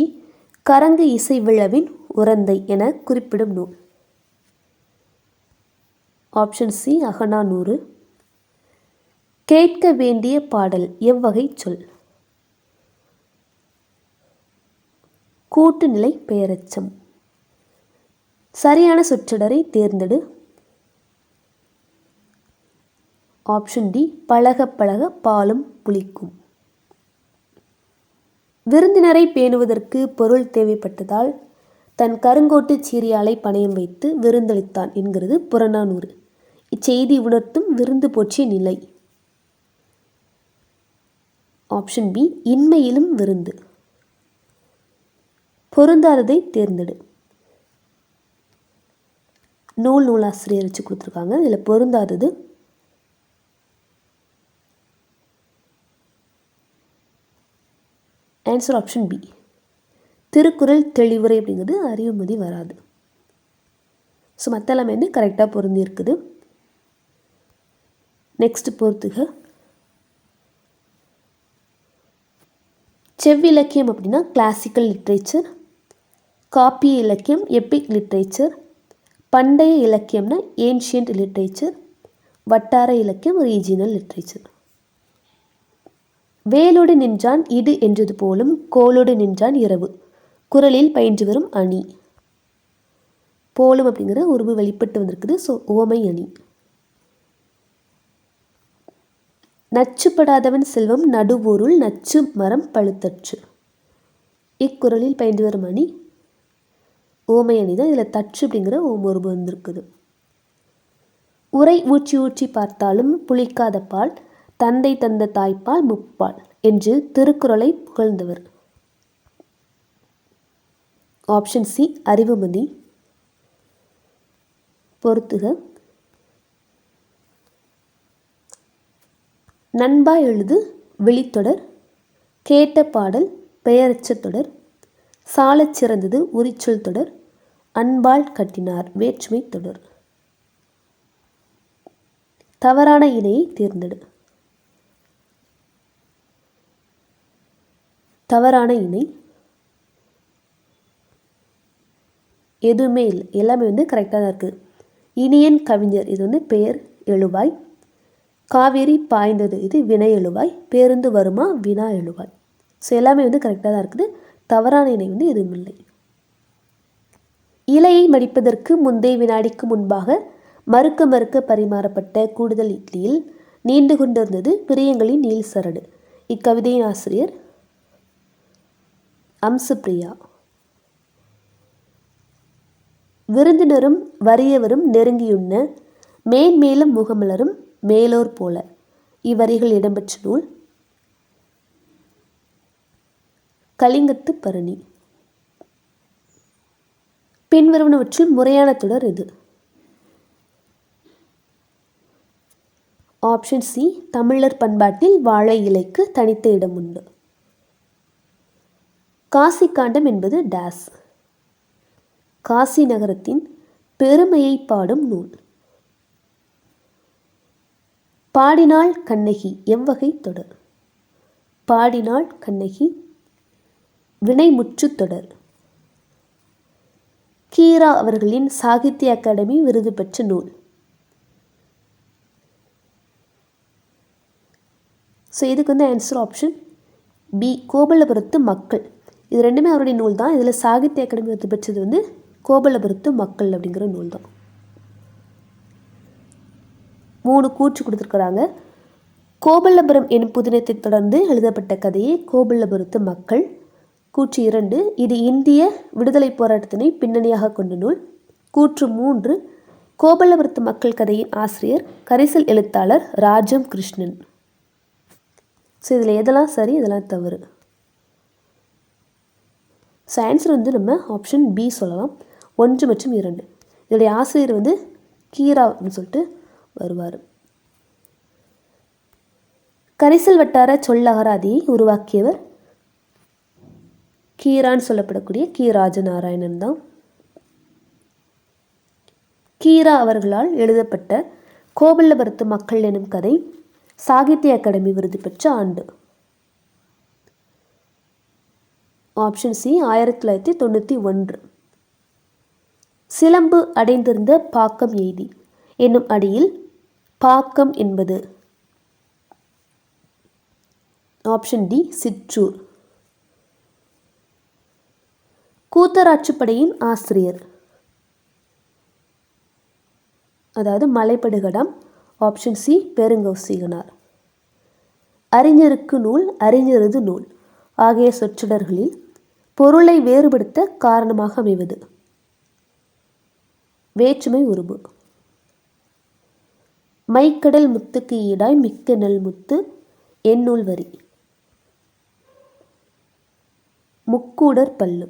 [SPEAKER 1] கரங்கு இசை விழவின் உரந்தை என குறிப்பிடும் நூல். Option C Akananuru. கேட்க வேண்டிய பாடல் எவ்வகை சொல்? கூட்டுநிலை பெயரெச்சம். சரியான சொற்றொடரை தேர்ந்தெடு. ஆப்ஷன் டி பழக பழக பாலும் புளிக்கும். விருந்தினரை பேணுவதற்கு பொருள் தேவைப்பட்டதால் தன் கருங்கோட்டு சீரியாலை பணயம் வைத்து விருந்தளித்தான் என்கிறது புறநானூறு. இச்செய்தி உணர்த்தும் விருந்து போற்றிய நிலை. ஆப்ஷன் பி இன்மையிலும் விருந்து. பொருந்தாததை தேர்ந்தெடு. நூலாசிரியர் வச்சு கொடுத்துருக்காங்க. இதில் பொருந்தாதது ஆன்சர் ஆப்ஷன் பி. திருக்குறள் தெளிவுரை அப்படிங்கிறது அறிவுமதி வராது. ஸோ மற்ற எல்லாமே கரெக்டாக பொருந்தி இருக்குது. நெக்ஸ்ட் பொறுத்துக. செவ்விலக்கியம் அப்படின்னா கிளாசிக்கல் லிட்ரேச்சர், காப்பிய இலக்கியம் எபிக் லிட்ரேச்சர், பண்டைய இலக்கியம்னா ஏன்ஷியன்ட் லிட்ரேச்சர், வட்டார இலக்கியம் ரீஜினல் லிட்ரேச்சர். வேலோடு நின்றான் இடு என்றது போலும் கோலோடு நின்றான் இரவு குரலில் பயின்று வரும் அணி. போலும் அப்படிங்கிற உருவு வெளிப்பட்டு வந்திருக்குது. ஸோ உவமை அணி. நச்சுப்படாதவன் செல்வம் நடுவூருள் நச்சு மரம் பழுத்தற்று. இக்குறளில் பயின்று வரும் அணி உவமை அணி தான். இதில் தச்சு அப்படிங்கிற உருவு வந்திருக்குது. உரை ஊற்றி ஊற்றி பார்த்தாலும் புளிக்காத பால், தந்தை தந்த தாய்ப்பால் முப்பால் என்று திருக்குறளை புகழ்ந்தவர். Option C Arivumathi. பொறுத்துக. நண்பா எழுது விழித்தொடர், கேட்ட பாடல் பெயரச்ச தொடர், சாலச் சிறந்தது உரிச்சொல் தொடர், அன்பால் கட்டினார் வேற்றுமை தொடர். தவறான இணையை தேர்ந்தெடு. தவறான இணை எதுவுமே இல்லை, எல்லாமே கரெக்டாக தான் இருக்குது. இனியன் கவிஞர் இது பெயர் எழுவாய். காவேரி பாய்ந்தது இது வினை எழுவாய். பேருந்து வருமா வினா எழுவாய். ஸோ எல்லாமே கரெக்டாக தான் இருக்குது. தவறான இணை எதுவும் இல்லை. இலையை மடிப்பதற்கு முந்தைய வினாடிக்கு முன்பாக மறுக்க மறுக்க பரிமாறப்பட்ட கூடுதல் இட்லியில் நீண்டு கொண்டிருந்தது பிரியங்களின் நீல் சரடு. இக்கவிதையின் ஆசிரியர் அம்சப்பிரியா. விருந்தினரும் வறியவரும் நெருங்கியுண்ண மேன்மேலும் முகமலரும் மேலோர் போல. இவ்வரிகள் இடம்பெற்ற நூல் கலிங்கத்து பரணி. பின்வருவனவற்றில் முறையான தொடர் எது? ஆப்ஷன் சி தமிழர் பண்பாட்டில் வாழை இலைக்கு தனித்த இடம் உண்டு. காசி காண்டம் என்பது டேஸ். காசி நகரத்தின் பெருமையை பாடும் நூல். பாடினாள் கண்ணகி எவ்வகை தொடர்? பாடினாள் கண்ணகி வினைமுற்று தொடர். கீரா அவர்களின் சாகித்ய அகாடமி விருது பெற்ற நூல். ஸோ இதுக்கு ஆன்சர் ஆப்ஷன் பி கோபல்லபுரத்து மக்கள். இது ரெண்டுமே அவருடைய நூல் தான். இதில் சாகித்ய அகாடமி விருது பெற்றது கோபல்லபுரத்து மக்கள் அப்படிங்கிற நூல் தான். 3 கூற்று கொடுத்துருக்குறாங்க. கோபல்லபுரம் எனும் புதினத்தை தொடர்ந்து எழுதப்பட்ட கதையே கோபல்லபுரத்து மக்கள். கூற்று 2 இது இந்திய விடுதலை போராட்டத்தினை பின்னணியாக கொண்ட நூல். கூற்று 3 கோபல்லபுரத்து மக்கள் கதையின் ஆசிரியர் கரிசல் எழுத்தாளர் ராஜம் கிருஷ்ணன். ஸோ இதில் எதெல்லாம் சரி இதெல்லாம் தவறு. ஸோ ஆன்சர் நம்ம ஆப்ஷன் பி சொல்லலாம். 1 மற்றும் 2. இதோடைய ஆசிரியர் கீரா அப்படின்னு சொல்லிட்டு வருவார். கரிசல் வட்டார சொல்லகராதியை உருவாக்கியவர் கீரான்னு சொல்லப்படக்கூடிய கி ராஜநாராயணன் தான். கீரா அவர்களால் எழுதப்பட்ட கோபல்லபுரத்து மக்கள் எனும் கதை சாகித்ய அகாடமி விருது பெற்ற ஆண்டு. Option C 1991. சிலம்பு அடைந்திருந்த பாக்கம் எய்தி என்னும் அடியில் பாக்கம் என்பது. Option D சிற்றூர். கூத்தராற்றுப்படையின் ஆசிரியர் அதாவது மலைப்படுகடம். Option C Perunkausikanar. அறிஞருக்கு நூல் அறிஞரது நூல் ஆகிய சொற்றொடர்களில் பொருளை வேறுபடுத்த காரணமாக அமைவது. வேற்றுமை உருபு. மைக்கடல் முத்துக்கு ஈடாய் மிக்க நெல் முத்து எந்நூல் வரி. முக்கூடர் பல்லு.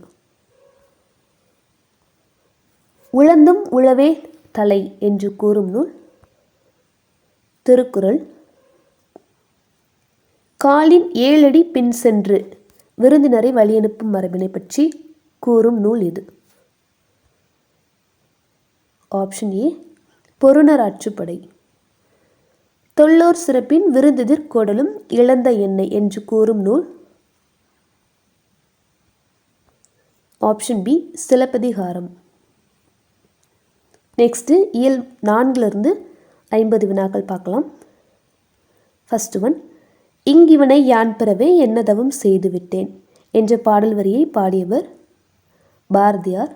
[SPEAKER 1] உழந்தும் உழவே தலை என்று கூறும் நூல் திருக்குறள். காலின் 7 அடி பின் சென்று விருந்தினரை வழியனுப்பும் மரபினை பற்றி கூறும் நூல் இது. Option A பொருணராற்றுப்படை. தொல்லோர் சிறப்பின் விருந்தெதிர் கோடலும் இழந்த எண்ணெய் என்று கூறும் நூல். Option B Silappatikaram. நெக்ஸ்ட்டு இயல் 4லிருந்து 50 வினாக்கள் பார்க்கலாம். ஃபர்ஸ்ட் ஒன், இங்கிவனை யான் பெறவே என்னதவம் செய்து விட்டேன் என்ற பாடல் வரியை பாடியவர் பாரதியார்.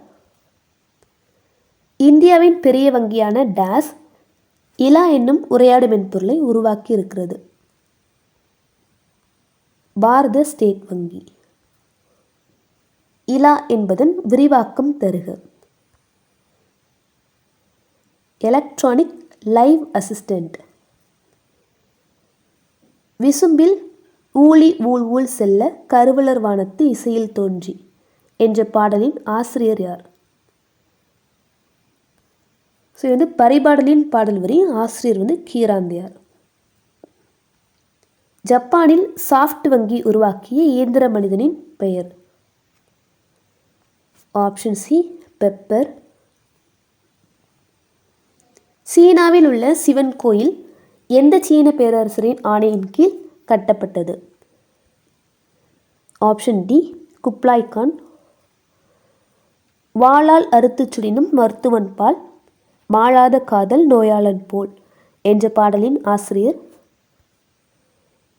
[SPEAKER 1] இந்தியாவின் பெரிய வங்கியான டேஸ் இலா என்னும் உரையாடு மென்பொருளை உருவாக்கி இருக்கிறது. பாரத ஸ்டேட் வங்கி. இலா என்பதன் விரிவாக்கம் தருக. Electronic live assistant. விசும்பில் ஊழி ஊழ் ஊழ் செல்ல கருவலர் வானத்து இசையில் தோன்றி என்ற பாடலின் ஆசிரியர் யார்? ஸோ இது பரிபாடலின் பாடல் வரி. ஆசிரியர் கீராந்தியார். ஜப்பானில் சாஃப்ட் வங்கி உருவாக்கிய இயந்திர மனிதனின் பெயர்? Option C pepper. சீனாவில் உள்ள சிவன் கோயில் எந்த சீன பேரரசரின் ஆணையின் கீழ் கட்டப்பட்டது? Option D Kublai Khan. வாளால் அறுத்து சுடினும் மருத்துவன் பால் மாளாத காதல் நோயாளன் போல் என்ற பாடலின் ஆசிரியர்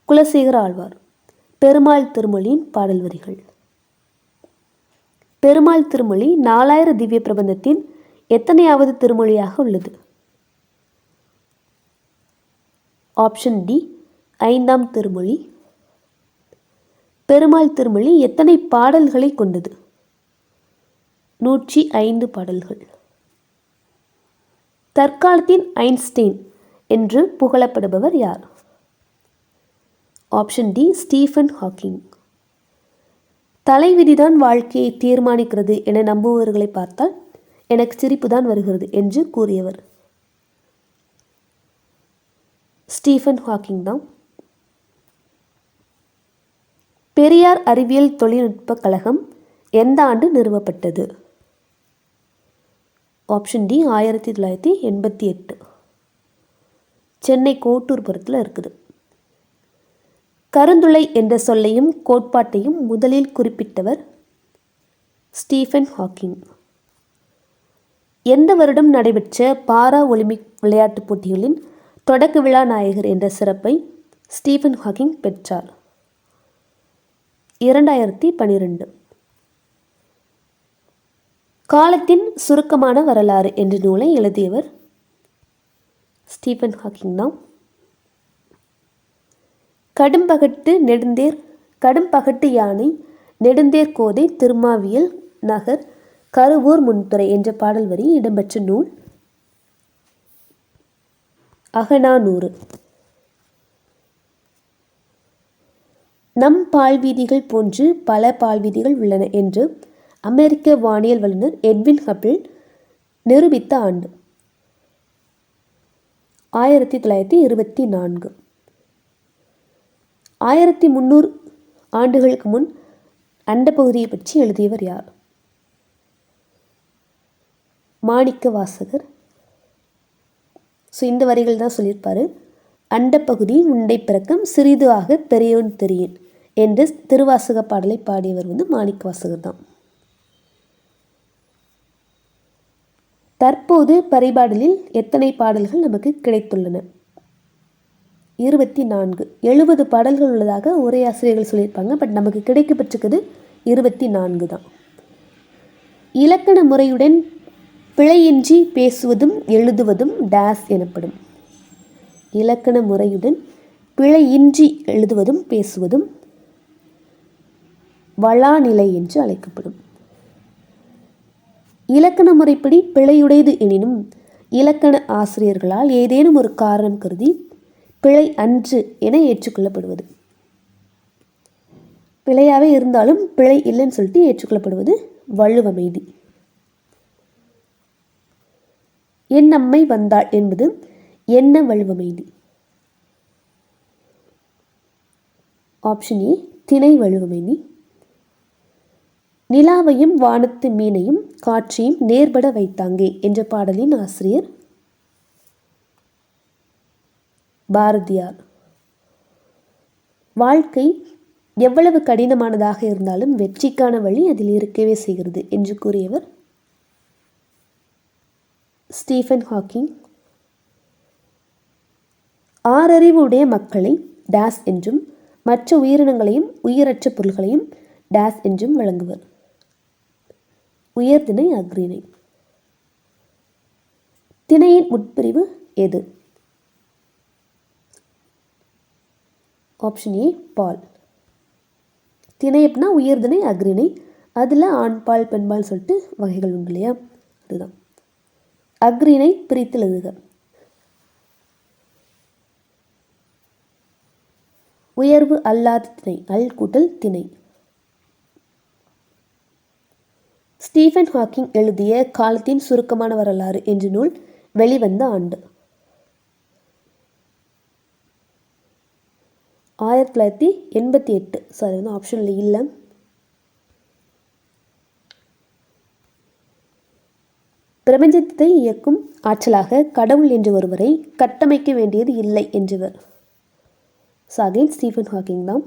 [SPEAKER 1] குலசேகர ஆழ்வார். பெருமாள் திருமொழியின் பாடல் வரிகள். பெருமாள் திருமொழி 4000 திவ்ய பிரபந்தத்தின் எத்தனையாவது திருமொழியாக உள்ளது? ஆப்ஷன் டி 5ஆம் திருமொழி. பெருமாள் திருமொழி எத்தனை பாடல்களை கொண்டது? 105 பாடல்கள். தற்காலத்தின் ஐன்ஸ்டைன் என்று புகழப்படுபவர் யார்? Option D Stephen Hawking. தலைவிதிதான் வாழ்க்கையை தீர்மானிக்கிறது என நம்புபவர்களை பார்த்தால் எனக்கு சிரிப்புதான் வருகிறது என்று கூறியவர் ஸ்டீஃபன் ஹாக்கிங் தான். பெரியார் அறிவியல் தொழில்நுட்ப கழகம் எந்த ஆண்டு நிறுவப்பட்டது? Option D 1988. சென்னை கோட்டூர்புரத்தில் இருக்குது. கருந்துளை என்ற சொல்லையும் கோட்பாட்டையும் முதலில் குறிப்பிட்டவர் ஸ்டீஃபன் ஹாக்கிங். எந்த வருடம் நடைபெற்ற பாரா ஒலிம்பிக் விளையாட்டுப் போட்டிகளின் தொடக்க விழா நாயகர் என்ற சிறப்பை ஸ்டீஃபன் ஹாக்கிங் பெற்றார்? 2012. காலத்தின் சுருக்கமான வரலாறு என்ற நூலை எழுதியவர் ஸ்டீஃபன் ஹாக்கிங் தான். கடும்பகட்டு யானை நெடுந்தேர் கோதை திருமாவியல் நகர் கருவூர் முன்துறை என்ற பாடல் வரி இடம்பெற்ற நூல் அகநானூறு. நம் பால்வீதிகள் போன்று பல பால்வீதிகள் உள்ளன என்று அமெரிக்க வானியல் வல்லுநர் எட்வின் ஹபிள் நிரூபித்த ஆண்டு? 1924. 1300 ஆண்டுகளுக்கு முன் அண்டப்பகுதியை பற்றி எழுதியவர் யார்? மாணிக்க வாசகர். ஸோ இந்த வரிகள் தான் சொல்லியிருப்பார். அண்டப்பகுதி உண்டை பிறக்கம் சிறிது ஆக பெரியோன் தெரியேன் என்று திருவாசக பாடலை பாடியவர் மாணிக்க வாசகர் தான். தற்போது பரிபாடலில் எத்தனை பாடல்கள் நமக்கு கிடைத்துள்ளன? 24. 70 பாடல்கள் உள்ளதாக உரையாசிரியர்கள் சொல்லியிருப்பாங்க. பட் நமக்கு கிடைக்கப்பட்டிருக்குது 24 தான். இலக்கண முறையுடன் பிழையின்றி பேசுவதும் எழுதுவதும் டேஸ் எனப்படும். இலக்கண முறையுடன் பிழையின்றி எழுதுவதும் பேசுவதும் வளாநிலை என்று அழைக்கப்படும். இலக்கண முறைப்படி பிழையுடையது எனினும் இலக்கண ஆசிரியர்களால் ஏதேனும் ஒரு காரணம் கருதி பிழை அன்று என ஏற்றுக்கொள்ளப்படுவது. பிழையாகவே இருந்தாலும் பிழை இல்லைன்னு சொல்லிட்டு ஏற்றுக்கொள்ளப்படுவது வழுவமைதி. என் அம்மை வந்தாள் என்பது என்ன வழுவமைதி? ஆப்ஷன் ஏ திணை வழுவமைதி. நிலாவையும் வானத்து மீனையும் காற்றையும் நேர்பட வைத்தாங்கே என்ற பாடலின் ஆசிரியர் பாரதியார். வாழ்க்கை எவ்வளவு கடினமானதாக இருந்தாலும் வெற்றிக்கான வழி அதில் இருக்கவே செய்கிறது என்று கூறியவர் ஸ்டீஃபன் ஹாக்கிங். ஆறறிவு உடைய மக்களை டேஸ் என்றும் மற்ற உயிரினங்களையும் உயிரற்ற பொருள்களையும் டேஸ் என்றும் வழங்குவர். உயர்திணை அஃறிணை. திணையின் உட்பிரிவு எது? ஆப்ஷன் ஏ பால். திணை அப்படின்னா உயர்திணை அஃறிணை. அதில் ஆண்பால் பெண்பால் சொல்லிட்டு வகைகள் உண்டு இல்லையா, அதுதான். அஃறிணை பிரித்து எழுதுக. உயர்வு அல்லாத திணை அல் கூட்டல் திணை. ஸ்டீஃபன் ஹாக்கிங் எழுதிய காலத்தின் சுருக்கமான வரலாறு என்ற நூல் வெளிவந்த ஆண்டு? 1988. சாரி, வந்து ஆப்ஷனில் இல்லை. பிரபஞ்சத்தை இயக்கும் ஆற்றலாக கடவுள் என்ற ஒருவரை கட்டமைக்க வேண்டியது இல்லை என்றவர்? அகைன் ஸ்டீஃபன் ஹாக்கிங் தான்.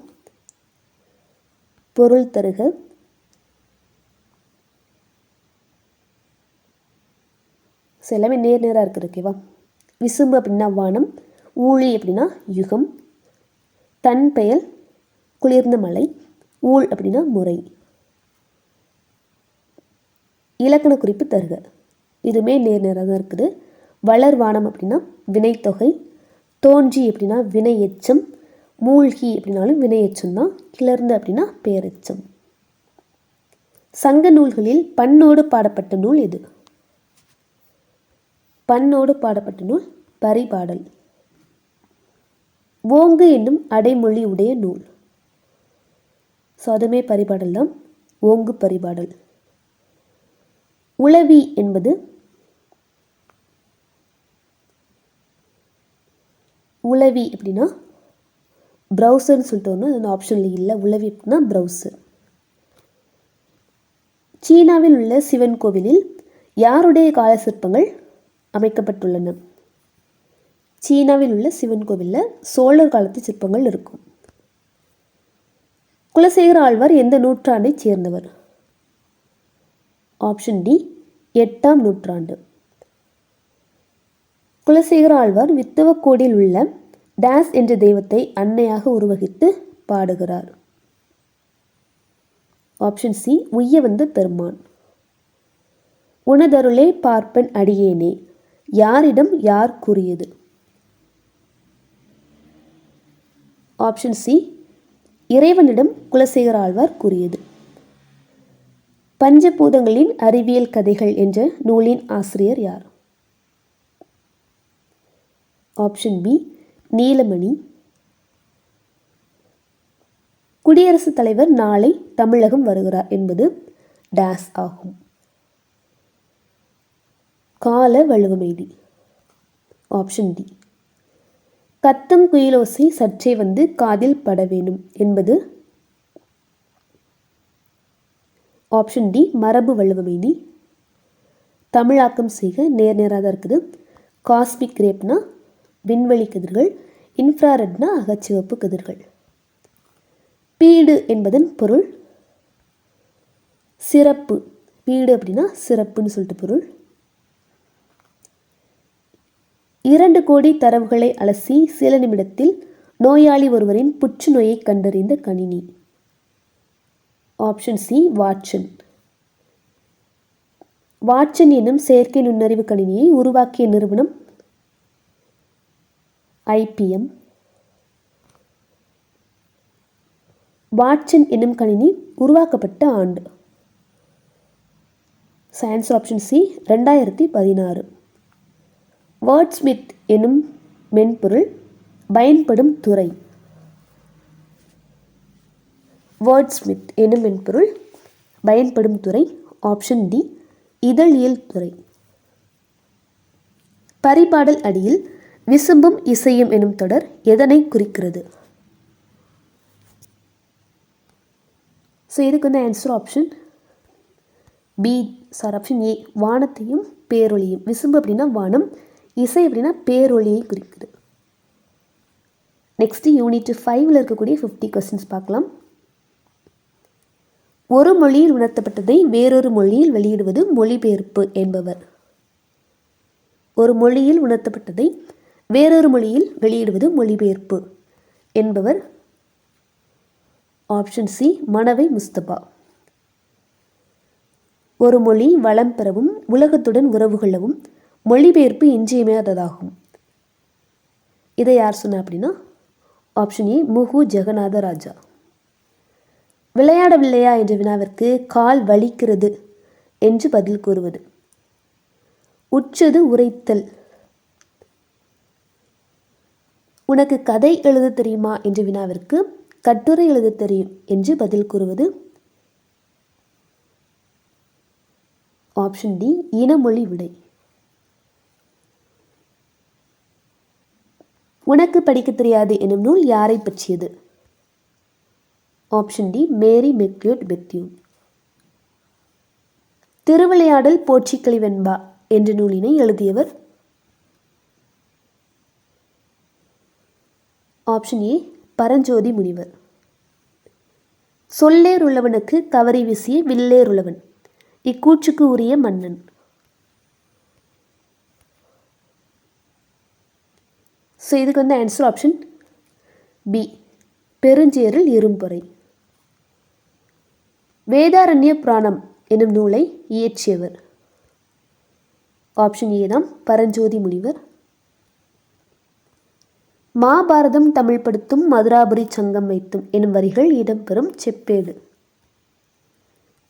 [SPEAKER 1] பொருள் தருக. எல்லாமே நேராக இருக்குது. ஓகேவா? விசும்பு அப்படின்னா வானம், ஊழி அப்படின்னா யுகம், தன் பெயல் குளிர்ந்த மலை, ஊழ் அப்படின்னா முறை. இலக்கண குறிப்பு தருக. இதுவுமே நேராக தான் இருக்குது. வளர்வானம் அப்படின்னா வினைத்தொகை, தோன்றி அப்படின்னா வினை எச்சம், மூழ்கி அப்படின்னாலும் வினை எச்சம் தான், கிளர்ந்து அப்படின்னா பேரெச்சம். சங்க நூல்களில் பண்ணோடு பாடப்பட்ட நூல் எது? பண்ணோடு பாடப்பட்ட நூல் பரிபாடல். ஓங்கு என்னும் அடைமொழி உடைய நூல்? அதுமே பரிபாடல் தான், ஓங்கு பரிபாடல். உளவி என்பது? உளவி அப்படின்னா ப்ரௌசர்னு சொல்லிட்டு ஒன்று, அந்த ஆப்ஷனில் இல்லை. உளவி அப்படின்னா ப்ரௌசர். சீனாவில் உள்ள சிவன் கோவிலில் யாருடைய கால சிற்பங்கள் அமைக்கப்பட்டுள்ளன? சீனாவில் உள்ள சிவன் கோவிலில் சோழர் காலத்து சிற்பங்கள் இருக்கும். குலசேகர ஆழ்வார் எந்த நூற்றாண்டைச் சேர்ந்தவர்? ஆப்ஷன் டி 8ஆம் நூற்றாண்டு. குலசேகர ஆழ்வார் வித்துவக்கோடியில் உள்ள டேஸ் என்ற தெய்வத்தை அன்னையாக உருவகித்து பாடுகிறார்? ஆப்ஷன் சி உய்யவந்த பெருமான். உனதருளே பார்ப்பன் அடியேனே யாரிடம் யார் கூறியது? ஆப்ஷன் சி இறைவனிடம் குலசேகர ஆழ்வார் கூறியது. பஞ்சபூதங்களின் அறிவியல் கதைகள் என்ற நூலின் ஆசிரியர் யார்? ஆப்ஷன் பி நீலமணி. குடியரசுத் தலைவர் நாளை தமிழகம் வருகிறார் என்பது டேஸ் ஆகும்? கால வழுவமைதி. Option D. கத்தும் குயிலோசை சற்றே வந்து காதில் பட வேணும் என்பது? ஆப்ஷன் டி மரபு வழுவமைதி. தமிழாக்கம் செய்க. நேராக தான் இருக்குது. காஸ்மிக் ரேப்னா விண்வெளி கதிர்கள், இன்ஃப்ராரெட்னா அகச்சிவப்பு கதிர்கள். பீடு என்பதன் பொருள்? சிறப்பு. பீடு அப்படின்னா சிறப்புன்னு சொல்லிட்டு பொருள். 2 கோடி தரவுகளை அலசி சில நிமிடத்தில் நோயாளி ஒருவரின் புற்றுநோயை கண்டறிந்த கணினி? Option C Watson. வாட்சன் என்னும் செயற்கை நுண்ணறிவு கணினியை உருவாக்கிய நிறுவனம்? IBM. வாட்சன் என்னும் கணினி உருவாக்கப்பட்ட ஆண்டு? Science option C 2016. வேர்ட்ஸ்மித் என்னும் மென்பொருள் பயன்படும் துறை? வேர்ட்ஸ்மித் என்னும் மென்பொருள் பயன்படும் துறை? ஆப்ஷன் டி இதழியல் துறை. பரிபாடல் அடியில் விசும்பும் இசையும் எனும் தொடர் எதனை குறிக்கிறது? இதுக்கு வந்து answer option B option A வானத்தையும் பேரொளியும். விசும்பு அப்படின்னா வானம், இசை அப்படின்னா பேரொளியை குறிக்குது. நெக்ஸ்ட்டு யூனிட் 5ல் இருக்கக்கூடிய 50 கொஸ்டின்ஸ் பார்க்கலாம். ஒரு மொழியில் உணர்த்தப்பட்டதை வேறொரு மொழியில் வெளியிடுவது மொழிபெயர்ப்பு என்பவர். ஒரு மொழியில் உணர்த்தப்பட்டதை வேறொரு மொழியில் வெளியிடுவது மொழிபெயர்ப்பு என்பவர். Option C Manavai Mustafa. ஒரு மொழி வளம் பெறவும் உலகத்துடன் உறவு கொள்ளவும் மொழிபெயர்ப்பு இன்றியமையாததாகும். இதை யார் சொன்னா அப்படின்னா ஆப்ஷன் ஏ முகு ஜெகநாத ராஜா. விளையாடவில்லையா என்ற வினாவிற்கு கால் வலிக்கிறது என்று பதில் கூறுவது. உற்றது உரைத்தல். உனக்கு கதை எழுத தெரியுமா என்ற வினாவிற்கு கட்டுரை எழுத தெரியும் என்று பதில் கூறுவது. ஆப்ஷன் டி இனமொழி விடை. உனக்கு படிக்க தெரியாது எனும் நூல் யாரை பற்றியது? Option D Mary McLeod Bethune. திருவிளையாடல் போற்றிக்களி வெண்பா என்ற நூலினை எழுதியவர். ஆப்ஷன் ஏ பரஞ்சோதி முனிவர். சொல்லேர் உள்ளவனுக்கு கவரி வீசிய வில்லேர் உள்ளவன் இக்கூற்றுக்கு உரிய மன்னன். ஸோ இதுக்கு வந்து answer option B Perunjeral Irumporai. Vedaranya Puranam எனும் நூலை இயற்றியவர். ஆப்ஷன் ஏ தான் பரஞ்சோதி முனிவர். மாபாரதம் தமிழ் படுத்தும் மதுராபுரி சங்கம் வைத்தும் எனும் வரிகள் இடம்பெறும் செப்பேடு.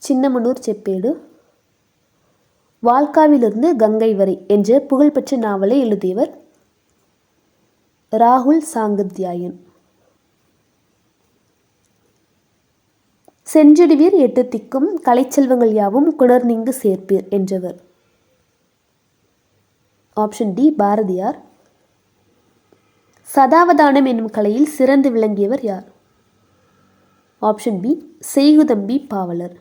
[SPEAKER 1] சின்னமனூர் செப்பேடு. வால்காவிலிருந்து கங்கை வரை என்ற புகழ்பெற்ற நாவலை எழுதியவர் ராகுல் சாங்கத்யாயன். செஞ்சிடுவீர் எட்டு திக்கும் கலைச்செல்வங்கள் யாவும் குணர்நீங்கு சேர்ப்பீர் என்றவர். Option D Bharathiyar. சதாவதானம் என்னும் கலையில் சிறந்து விளங்கியவர் யார்? ஆப்ஷன் பி செய்குதம்பி பாவலர்.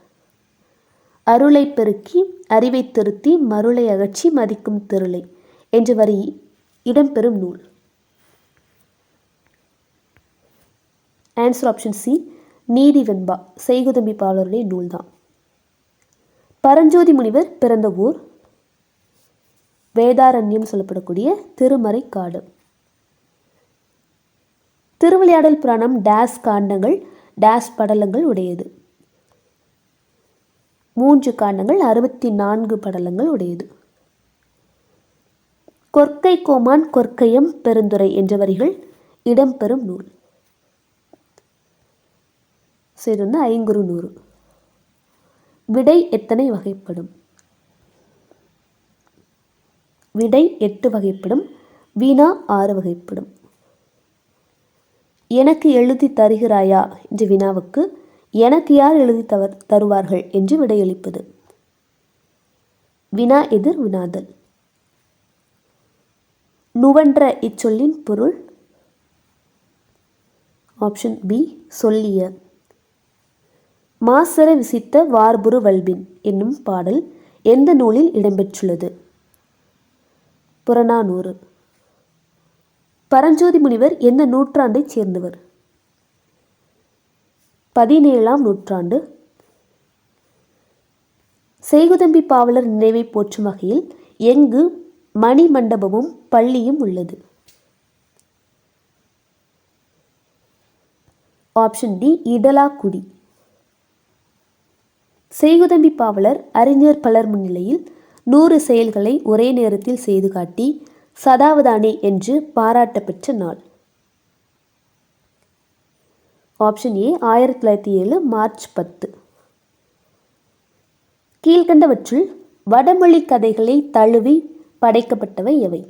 [SPEAKER 1] அருளை பெருக்கி அறிவை திருத்தி மருளை அகற்றி மதிக்கும் திருளை என்ற வரி இடம்பெறும் நூல். ஆன்சர் ஆப்ஷன் சி நீதி வெண்பா செய்குதம்பி பாவலருடைய நூல்தான். பரஞ்சோதி முனிவர் பிறந்த ஊர் வேதாரண்யம் சொல்லப்படக்கூடிய திருமறைக்காடு. திருவிளையாடல் புராணம் டேஸ் காண்டங்கள் டேஸ் படலங்கள் உடையது. 3 காண்டங்கள் 64 படலங்கள் உடையது. கொற்கை கோமான் கொற்கையம் பெருந்துரை என்ற வரிகள் இடம்பெறும் நூல். இது வந்து ஐங்குறு நூறு. விடை எத்தனை வகைப்படும்? விடை 8 வகைப்படும். வினா 6 வகைப்படும். எனக்கு எழுதி தருகிறாயா என்ற வினாவுக்கு எனக்கு யார் எழுதி தருவார்கள் என்று விடையளிப்பது. வினா எதிர் வினாதல். நுவன்ற இச்சொல்லின் பொருள். ஆப்ஷன் பி சொல்லிய. மாசற விசித்த வார்புரு வல்பின் என்னும் பாடல் எந்த நூலில் இடம்பெற்றுள்ளது? புறநானூறு. பரஞ்சோதி முனிவர் எந்த நூற்றாண்டைச் சேர்ந்தவர்? 17ஆம் நூற்றாண்டு. செய்குதம்பி பாவலர் நினைவை போற்றும் வகையில் எங்கு மணி மண்டபமும் பள்ளியும் உள்ளது? Option D Idalakudi. செய்குதம்பி பாவலர் அறிஞர் பலர் முன்னிலையில் 100 செயல்களை ஒரே நேரத்தில் செய்து காட்டி சதாவதானி என்று பாராட்ட பெற்ற நாள். Option A 1907 March 10. கீழ்கண்டவற்றுள் வடமொழி கதைகளை தழுவி படைக்கப்பட்டவை எவை?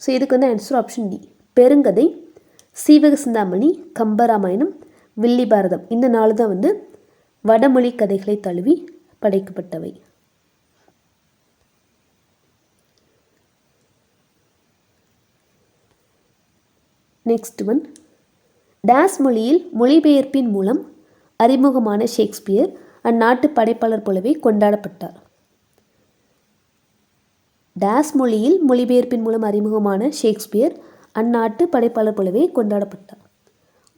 [SPEAKER 1] ஸோ இதுக்கு வந்து answer option D Perungathai, Seevaga Chinthamani, Kambaramayanam, Villi Bharatham. இந்த 4 தான் வந்து வடமொழி கதைகளை தழுவி படைக்கப்பட்டவை. Next one. டேஸ் மொழியில் மொழிபெயர்ப்பின் மூலம் அறிமுகமான ஷேக்ஸ்பியர் அந்நாட்டு படைப்பாளர் போலவே கொண்டாடப்பட்டார். டேஸ் மொழியில் மொழிபெயர்ப்பின் மூலம் அறிமுகமான ஷேக்ஸ்பியர் அந்நாட்டு படைப்பாளர் போலவே கொண்டாடப்பட்டார்.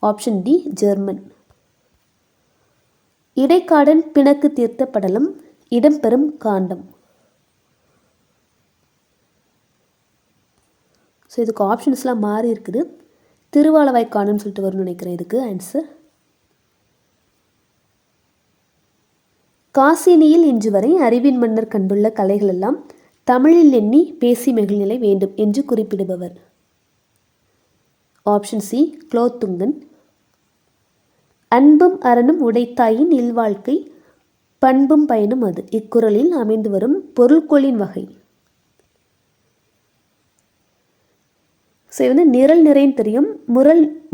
[SPEAKER 1] Option D German. இடைக்காடன் பிணக்கு தீர்த்த படலம் இடம்பெறும் காண்டம். ஸோ இதுக்கு ஆப்ஷன்ஸ்லாம் மாறி இருக்குது. திருவாலவாய்க்காடுன்னு சொல்லிட்டு வரும்னு நினைக்கிறேன் இதுக்கு ஆன்சர். காசினியில் இன்று வரை அறிவின் மன்னர் கண்டுள்ள கலைகள் எல்லாம் தமிழில் எண்ணி பேசி மகிழ்நிலை வேண்டும் என்று குறிப்பிடுபவர். Option C Kulothungan. அன்பும் அரணும் உடைத்தாயின் இல்வாழ்க்கை பண்பும் பயனும் அது இக்குறளில் அமைந்து வரும் பொருள்கொளின் வகை. ஸோ வந்து நிரல் நிறைன்னு தெரியும்.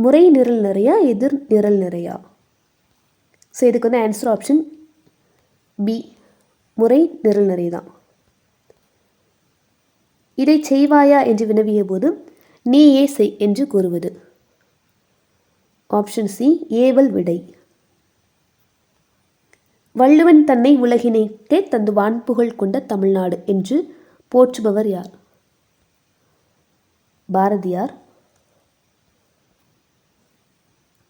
[SPEAKER 1] முறை நிரல் நிறையா எதிர் நிரல் நிறையா. ஸோ இதுக்கு வந்து ஆன்சர் ஆப்ஷன் பி முறை நிரல் நிறை தான். இதை செய்வாயா என்று வினவிய போது நீயே செய் என்று கூறுவது. ஆப்ஷன் சி ஏவல் விடை. வள்ளுவன் தன்னை உலகினைக்கே தந்து வான்புகழ் கொண்ட தமிழ்நாடு என்று போற்றுபவர் யார்? பாரதியார்.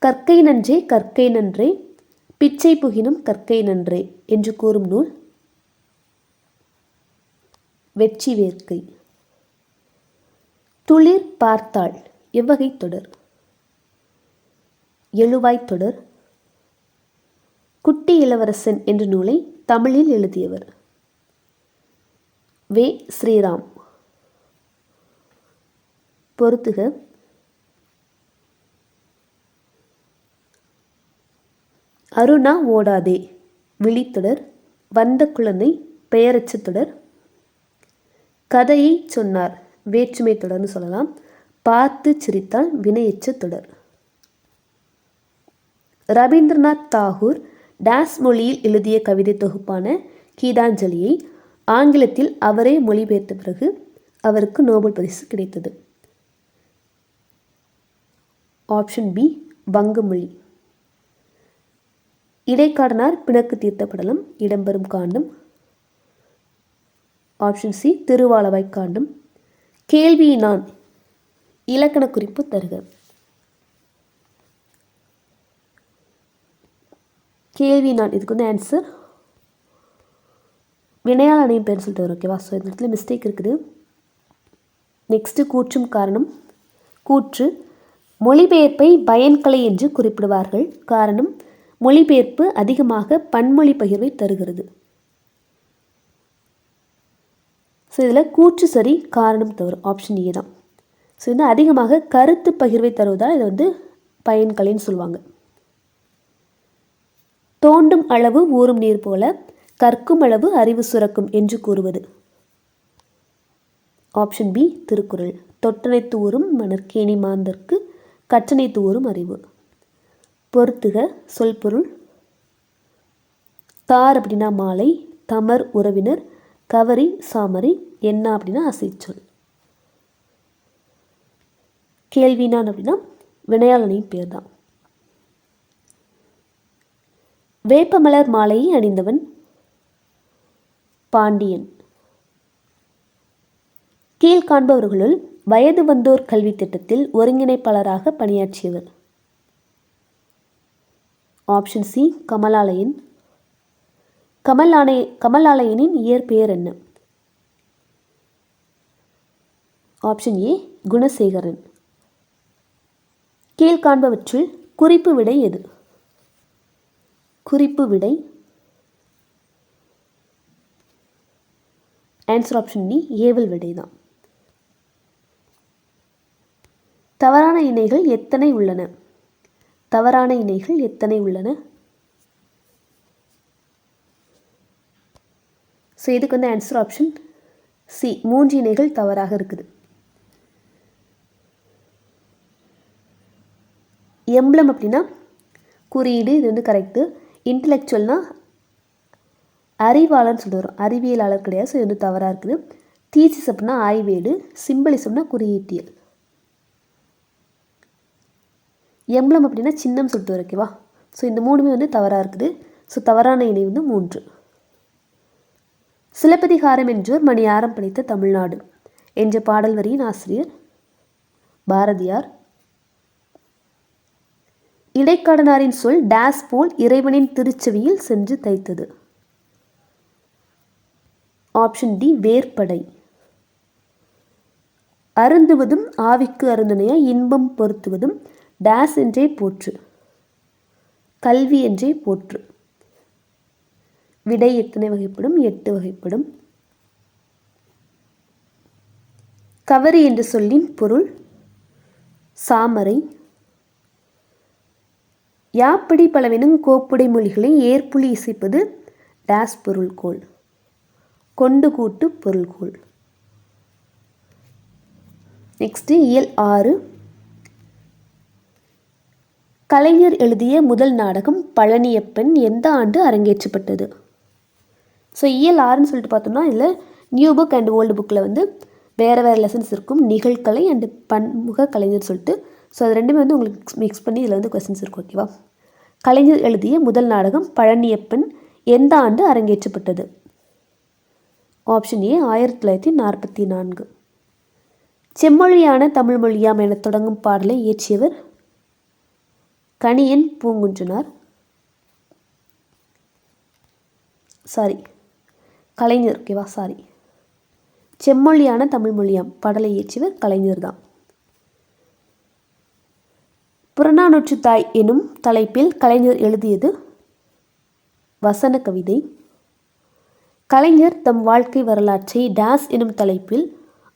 [SPEAKER 1] கற்கை நன்றே கற்கை நன்றே பிச்சை புகினும் கற்கை நன்றே என்று கூறும் நூல் வெற்றி வேர்க்கை. துளிர் பார்த்தாள் எவ்வகை தொடர்? எழுவாய் தொடர். குட்டி இளவரசன் என்ற நூலை தமிழில் எழுதியவர் வே ஸ்ரீராம். பொறுத்துக. அருணா ஓடாதே விழித்தொடர். வந்த குழந்தை பெயரச்ச தொடர். கதையை சொன்னார் வேற்றுமை தொடர்னு சொல்லலாம். பார்த்து சிரித்தால் வினையச்ச தொடர். ரவீந்திரநாத் தாகூர் டேஸ் மொழியில் எழுதிய கவிதை தொகுப்பான கீதாஞ்சலியை ஆங்கிலத்தில் அவரே மொழிபெயர்த்த பிறகு அவருக்கு நோபல் பரிசு கிடைத்தது. Option B வங்கமொழி. இடைக்காடனார் பிணக்கு தீர்த்த படலம் இடம்பெறும் காண்டம். Option C திருவாலவாய்க்காண்டம். கேள்வியினான் இலக்கண குறிப்பு தருக. கேள்வியினான் இதுக்கு வந்து ஆன்சர் வினையால் அணையும் பேர் சொல்லிட்டு வரும். ஓகேவா? ஸோ இந்த இடத்துல மிஸ்டேக் இருக்குது. நெக்ஸ்ட்டு கூற்றும் காரணம். கூற்று மொழிபெயர்ப்பை பயன்கலை என்று குறிப்பிடுவார்கள். காரணம் மொழிபெயர்ப்பு அதிகமாக பன்மொழி பகிர்வை தருகிறது. ஸோ இதில் கூற்று சரி காரணம் தவறு. ஆப்ஷன் ஏ தான். ஸோ வந்து அதிகமாக கருத்து பகிர்வை தருவதால் இதை வந்து பயன்கலைன்னு சொல்லுவாங்க. தோண்டும் அளவு ஊறும் நீர் போல கற்கும் அளவு அறிவு சுரக்கும் என்று கூறுவது. Option B Thirukkural. தொட்டனைத்து ஊறும் மணற்கேணி மாந்தர்க்கு கற்றனைத்து ஊறும் அறிவு. பொறுத்துக. சொல் பொருள். தார் அப்படின்னா மாலை, தமர் உறவினர், கவரி சாமரை, என்ன அப்படின்னா அசைச்சொல். கேள்வினான் அப்படின்னா வினையாளனின் பேர் தான். வேப்பமலர் மாலையை அணிந்தவன் பாண்டியன். கீழ்காண்பவர்களுள் வயது வந்தோர் கல்வி திட்டத்தில் ஒருங்கிணைப்பாளராக பணியாற்றியவர். Option C Kamalalayan. கமலாலயனின் இயற்பெயர் என்ன? Option A Gunasekaran. கீழ்காண்பவற்றில் குறிப்பு விடை எது? குறிப்பு விடை ஆன்சர் ஆப்ஷன் டி ஏவல் விடை தான். தவறான இணைகள் எத்தனை உள்ளன? தவறான இணைகள் எத்தனை உள்ளன? ஸோ இதுக்கு வந்து ஆன்சர் ஆப்ஷன் சி 3 இணைகள் தவறாக இருக்குது. எம்ப்ளம் அப்படின்னா குறியீடு, இது வந்து கரெக்டு. இன்டலெக்சுவல்னால் அறிவாளர்னு சொல்லிட்டு வரும், அறிவியலாளர் கிடையாது. ஸோ இது வந்து தவறாக இருக்குது. தீசிஸ் அப்படின்னா ஆய்வேடு, சிம்பலிசம்னா குறியீட்டியல். எம்ப்ளம் அப்படின்னா சின்னம் சொல்லிட்டு வரும். ஓகேவா? ஸோ இந்த 3மே வந்து தவறாக இருக்குது. ஸோ தவறான இணை வந்து 3. சிலப்பதிகாரம் என்றோர் மணியாரம் படைத்த தமிழ்நாடு என்ற பாடல் வரியின் ஆசிரியர் பாரதியார். இடைக்காடனாரின் சொல் டேஸ் போல் இறைவனின் திருச்செவியில் சென்று தைத்தது. Option D வேற்படை. அருந்துவதும் ஆவிக்கு அருந்தனையாய் இன்பம் பொருத்துவதும் டேஸ் என்றே போற்று, கல்வி என்றே போற்று. விடை எத்தனை வகைப்படும்? 8 வகைப்படும். கவரி என்ற சொல்லின் பொருள் சாமரை. யாப்படி பலவினும் கோப்புடை மொழிகளை ஏற்புலி இசைப்பது டேஸ் பொருள்கோள், கொண்டு கூட்டு பொருள்கோள். நெக்ஸ்ட் இயல் 6. கலைஞர் எழுதிய முதல் நாடகம் பழனியப்பன் எந்த ஆண்டு அரங்கேற்றப்பட்டது? ஸோ இயல் 6ன்னு சொல்லிட்டு பார்த்தோம்னா இதில் நியூ புக் அண்ட் ஓல்டு புக்கில் வந்து வேறு வேறு லெசன்ஸ் இருக்கும். நிகழ்கலை அண்டு பன்முக கலைஞர் சொல்லிட்டு. ஸோ அது ரெண்டுமே வந்து உங்களுக்கு மிக்ஸ் பண்ணி இதில் வந்து கொஸ்டின்ஸ் இருக்கும். ஓகேவா? கலைஞர் எழுதிய முதல் நாடகம் பழனியப்பன் எந்த ஆண்டு அரங்கேற்றப்பட்டது? Option A 1944. செம்மொழியான தமிழ் மொழியாம் என தொடங்கும் பாடலை இயற்றியவர் கணியன் பூங்குன்றனார். கலைஞர். ஓகேவா? செம்மொழியான தமிழ் மொழியாம் பாடலை இயற்றியவர் கலைஞர் தான். புறநானூற்று தாய் எனும் தலைப்பில் கலைஞர் எழுதியது வசன கவிதை. கலைஞர் தம் வாழ்க்கை வரலாற்றை டேஸ் எனும் தலைப்பில்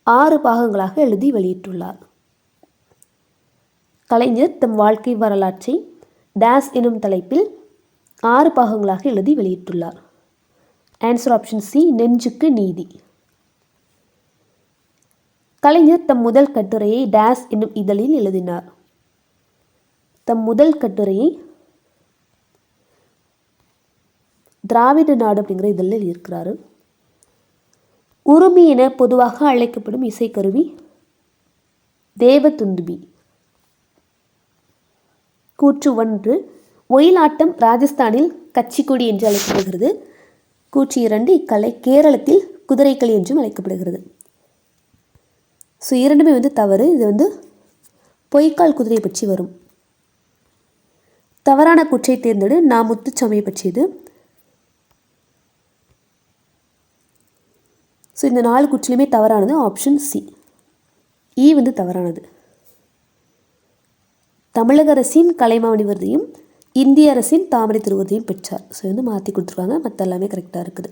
[SPEAKER 1] 6 பாகங்களாக எழுதி வெளியிட்டுள்ளார். கலைஞர் தம் வாழ்க்கை வரலாற்றை டேஸ் எனும் தலைப்பில் 6 பாகங்களாக எழுதி வெளியிட்டுள்ளார். ஆன்சர் ஆப்ஷன் சி நெஞ்சுக்கு நீதி. கலைஞர் தம் முதல் கட்டுரையை டேஸ் என்னும் இதழில் எழுதினார். தம் முதல் கட்டுரையை திராவிட நாடு அப்படிங்கிற இதழில் எழுதியிருக்கிறாரு. உருமி என பொதுவாக அழைக்கப்படும் இசைக்கருவி தேவதுந்துபி. கூற்று 1 ஒயிலாட்டம் ராஜஸ்தானில் கச்சிக்கொடி என்று அழைக்கப்படுகிறது. கூற்று 2 இக்கலை கேரளத்தில் குதிரைக்களி என்றும் அழைக்கப்படுகிறது. ஸோ இரண்டுமே வந்து தவறு. இது வந்து பொய்க்கால் குதிரை பற்றி வரும். தவறான கூற்றை தேர்ந்தெடு. நான் முத்துச்சாமியை பற்றியது. ஸோ இந்த 4 கூற்றிலுமே தவறானது. ஆப்ஷன் சி ஈ வந்து தவறானது. தமிழக அரசின் கலைமாமணி விருதையும் இந்திய அரசின் தாமரை திருவிருதையும் பெற்றார். ஸோ வந்து மாற்றி கொடுத்துருக்காங்க. மற்ற எல்லாமே கரெக்டாக இருக்குது.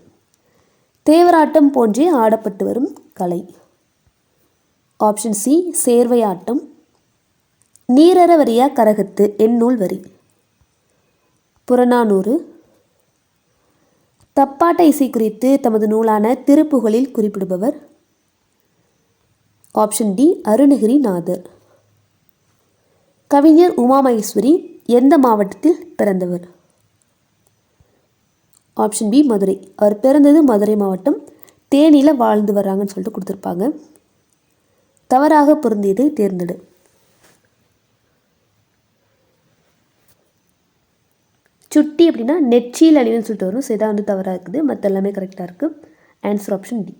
[SPEAKER 1] தேவராட்டம் போன்றே ஆடப்பட்டு வரும் கலை. Option C சேர்வையாட்டம். நீரற வரியா கரகத்து எந்நூல் வரி. புறநானூறு. தப்பாட்ட இசை குறித்து தமது நூலான திருப்புகழில் குறிப்பிடுபவர்? Option D Arunagirinathar. கவிஞர் உமாமகேஸ்வரி எந்த மாவட்டத்தில் பிறந்தவர்? Option B Madurai. அவர் பிறந்தது மதுரை மாவட்டம். தேனியில் வாழ்ந்து வர்றாங்கன்னு சொல்லிட்டு கொடுத்துருப்பாங்க. தவறாக பொருந்தியதை தேர்ந்தெடு. சுட்டி அப்படின்னா நெற்றியில் அணிவுன்னு சொல்லிட்டு வரும். ஸோ இதான் வந்து தவறாக இருக்குது. மற்ற எல்லாமே கரெக்டாக இருக்குது. Answer option D.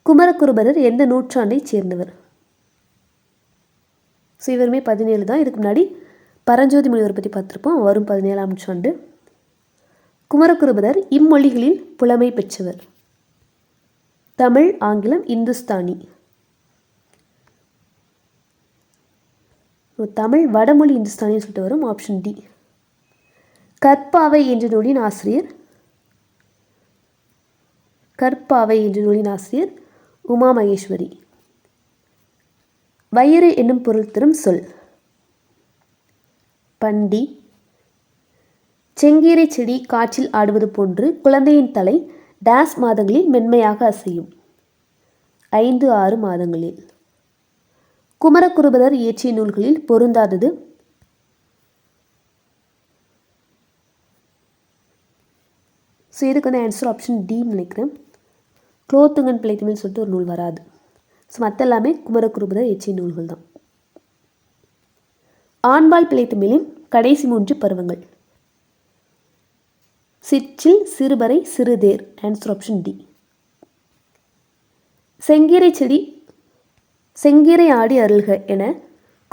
[SPEAKER 1] குமரகுருபரர் எந்த நூற்றாண்டை சேர்ந்தவர்? ஸோ இவருமே 17 தான். இதுக்கு முன்னாடி பரஞ்சோதி முனிவரை பற்றி பார்த்துருப்போம். வரும் 17ஆம் நூற்றாண்டு. குமரகுருபரர் இம்மொழிகளில் புலமை பெற்றவர்? தமிழ், ஆங்கிலம், இந்துஸ்தானி. தமிழ், வடமொழி, இந்துஸ்தானின்னு சொல்லிட்டு வரும். Option D. கற்பாவை என்ற நூலின் ஆசிரியர்? கற்பாவை என்ற நூலின் ஆசிரியர் உமாமகேஸ்வரி. வயிறு என்னும் பொருள் தரும் சொல்? பண்டி. செங்கீரை செடி காற்றில் ஆடுவது போன்று குழந்தையின் தலை டேஸ் மாதங்களில் மென்மையாக அசையும்? 5-6 மாதங்களில். குமரகுருபரர் இயற்றிய நூல்களில் பொருந்தாதது? ஸோ இதுக்கு வந்து ஆன்சர் ஆப்ஷன் டின்னு நினைக்கிறேன். குலோத்துங்கன் பிள்ளைத்தமிழ் சொல்லிட்டு ஒரு நூல் வராது. ஸோ மற்ற எல்லாமே குமரகுருபரர் இயற்றிய நூல்கள் தான். ஆண்பால் பிள்ளைத்தமிழின் கடைசி 3 பருவங்கள்? சிற்றில் சிறுபறை சிறுதேர். Answer option D. செங்கீரை செடி செங்கீரை ஆடி அருள்க என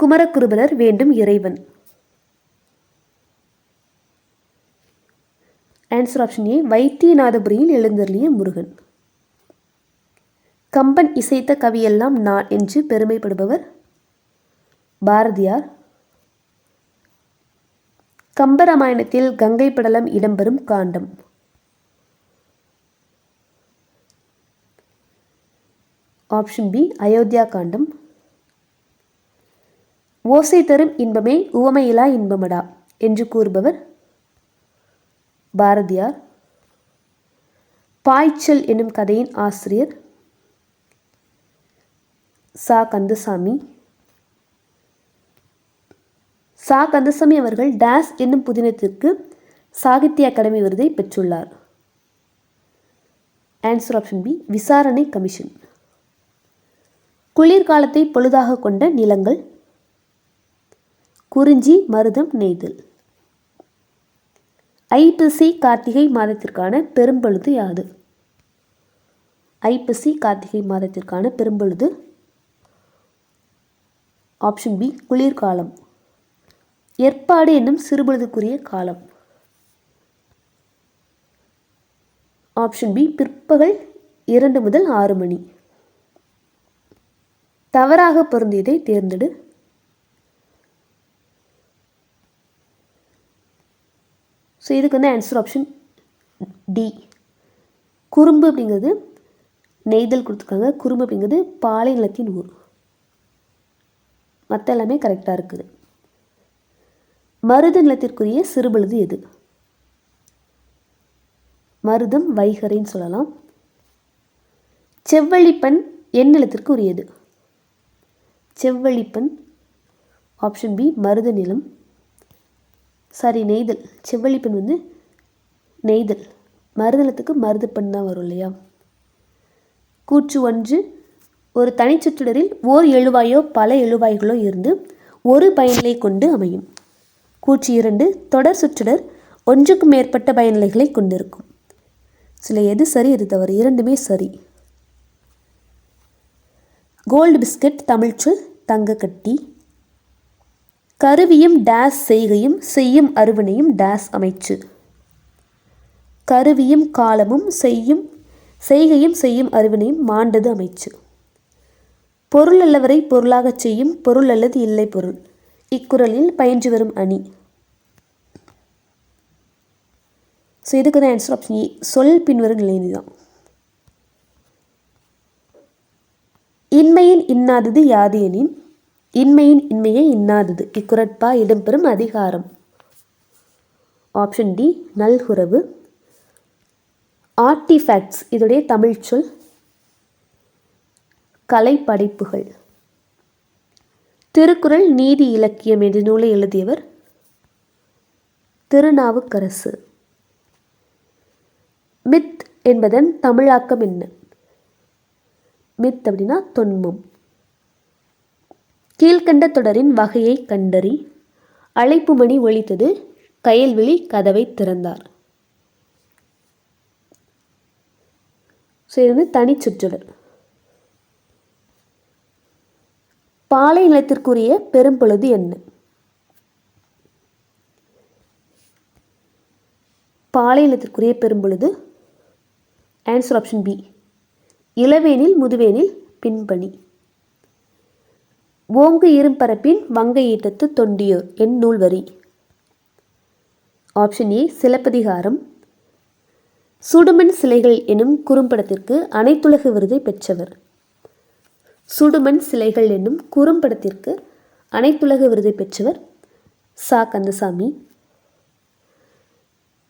[SPEAKER 1] குமரகுருபரர் வேண்டும் இறைவன். ஆன்சர் ஆப்ஷன் ஏ. வைத்தியநாதபுரியில் எழுந்தருளிய முருகன். கம்பன் இசைத்த கவியெல்லாம் நான் என்று பெருமைப்படுபவர் பாரதியார். கம்பராமாயணத்தில் கங்கை படலம் இடம்பெறும் காண்டம். Option B. அயோத்தியா காண்டம். ஓசை தரும் இன்பமே உவமையிலா இன்பமடா என்று கூறுபவர் பாரதியார். பாய்ச்சல் என்னும் கதையின் ஆசிரியர் சா. கந்தசாமி. சா. கந்தசாமி அவர்கள் டேஸ் என்னும் புதினத்திற்கு சாகித்ய அகாடமி விருதை பெற்றுள்ளார். Answer option B. விசாரணை கமிஷன். குளிர்காலத்தை பொழுதாக கொண்ட நிலங்கள் குறிஞ்சி, மருதம், நெய்தல். ஐப்பசி கார்த்திகை மாதத்திற்கான பெரும்பொழுது யாது? ஐப்பசி கார்த்திகை மாதத்திற்கான பெரும்பொழுது ஆப்ஷன் பி. குளிர்காலம். ஏற்பாடு என்னும் சிறுபொழுதுக்குரிய காலம் ஆப்ஷன் பி. பிற்பகல் 2 முதல் 6 மணி. தவறாக பொருந்தியதை தேர்ந்தெடு. ஸோ இதுக்கு வந்து ஆன்சர் ஆப்ஷன் டி. குறும்பு அப்படிங்கிறது நெய்தல் கொடுத்துருக்காங்க. குறும்பு அப்படிங்கிறது பாலை நிலத்தின் ஊர். மற்ற எல்லாமே கரெக்டாக இருக்குது. மருத நிலத்திற்குரிய சிறுபொழுது எது? மருதம், வைகரைன்னு சொல்லலாம். செவ்வழிப்பன் என் நிலத்திற்கு உரியது? செவ்வழிப்பன் ஆப்ஷன் பி. மருத நிலம். சாரி, நெய்தல். செவ்வழிப்பன் வந்து நெய்தல். மருதநிலத்துக்கு மருதப்பன் தான் வரும் இல்லையா? கூற்று 1 ஒரு தனிச்சுற்றுடரில் ஓர் எழுவாயோ பல எழுவாய்களோ இருந்து ஒரு பயனிலை கொண்டு அமையும். கூற்று 2 தொடர் சுற்றுடர் ஒன்றுக்கும் மேற்பட்ட பயனிலைகளை கொண்டிருக்கும். சில எது சரி எது தவறு? இரண்டுமே சரி. கோல்டு பிஸ்கட் தமிழ்ச்சொல் தங்கக்கட்டி. கருவியும் டேஸ் செய்கையும் செய்யும் அருவினையும் டேஸ் அமைச்சு. கருவியும் காலமும் செய்கையும் செய்யும் அருவினையும் மாண்டது அமைச்சு. பொருள் அல்லவரை பொருளாகச் செய்யும் பொருள் அல்லது இல்லை பொருள். இக்குறளில் பயின்று வரும் அணி. ஸோ இதுக்கு தான் ஆன்சர் ஆப்ஷன் ஏ. சொல் பின்வரும் நிலைதான். இன்மையின் இன்னாதது யாது எனின் இன்மையின் இன்மையை இன்னாதது. இக்குறட்பா இடம்பெறும் அதிகாரம். Option D. நல்குரவு. ஆர்டிஃபேக்ட்ஸ் இதோடைய தமிழ் சொல் கலைப்படைப்புகள். திருக்குறள் நீதி இலக்கியம் என்ற நூலை எழுதியவர் திருநாவுக்கரசு. மித் என்பதன் தமிழாக்கம் என்ன? மித் அப்படின்னா தொன்மம். கீழ்கண்ட தொடரின் வகையை கண்டறி. அழைப்பு மணி ஒலித்தது, கயல்விழி கதவை திறந்தார். ஸோ இது வந்து தனிச்சுற்றொடர். பாலை நிலத்திற்குரிய பெரும்பொழுது என்ன? பாலை நிலத்திற்குரிய பெரும்பொழுது ஆன்சர் ஆப்ஷன் பி. இளவேனில் முதுவேனில் பின்பணி. ஓங்கு இரும்பரப்பின் வங்கை ஈட்டத்து தொண்டியோர் என் நூல் வரி. Option A. சிலப்பதிகாரம். சுடுமண் சிலைகள் எனும் குறும்படத்திற்கு அனைத்துலக விருதை பெற்றவர். சுடுமண் சிலைகள் என்னும் குறும்படத்திற்கு அனைத்துலக விருதை பெற்றவர் சா. கந்தசாமி.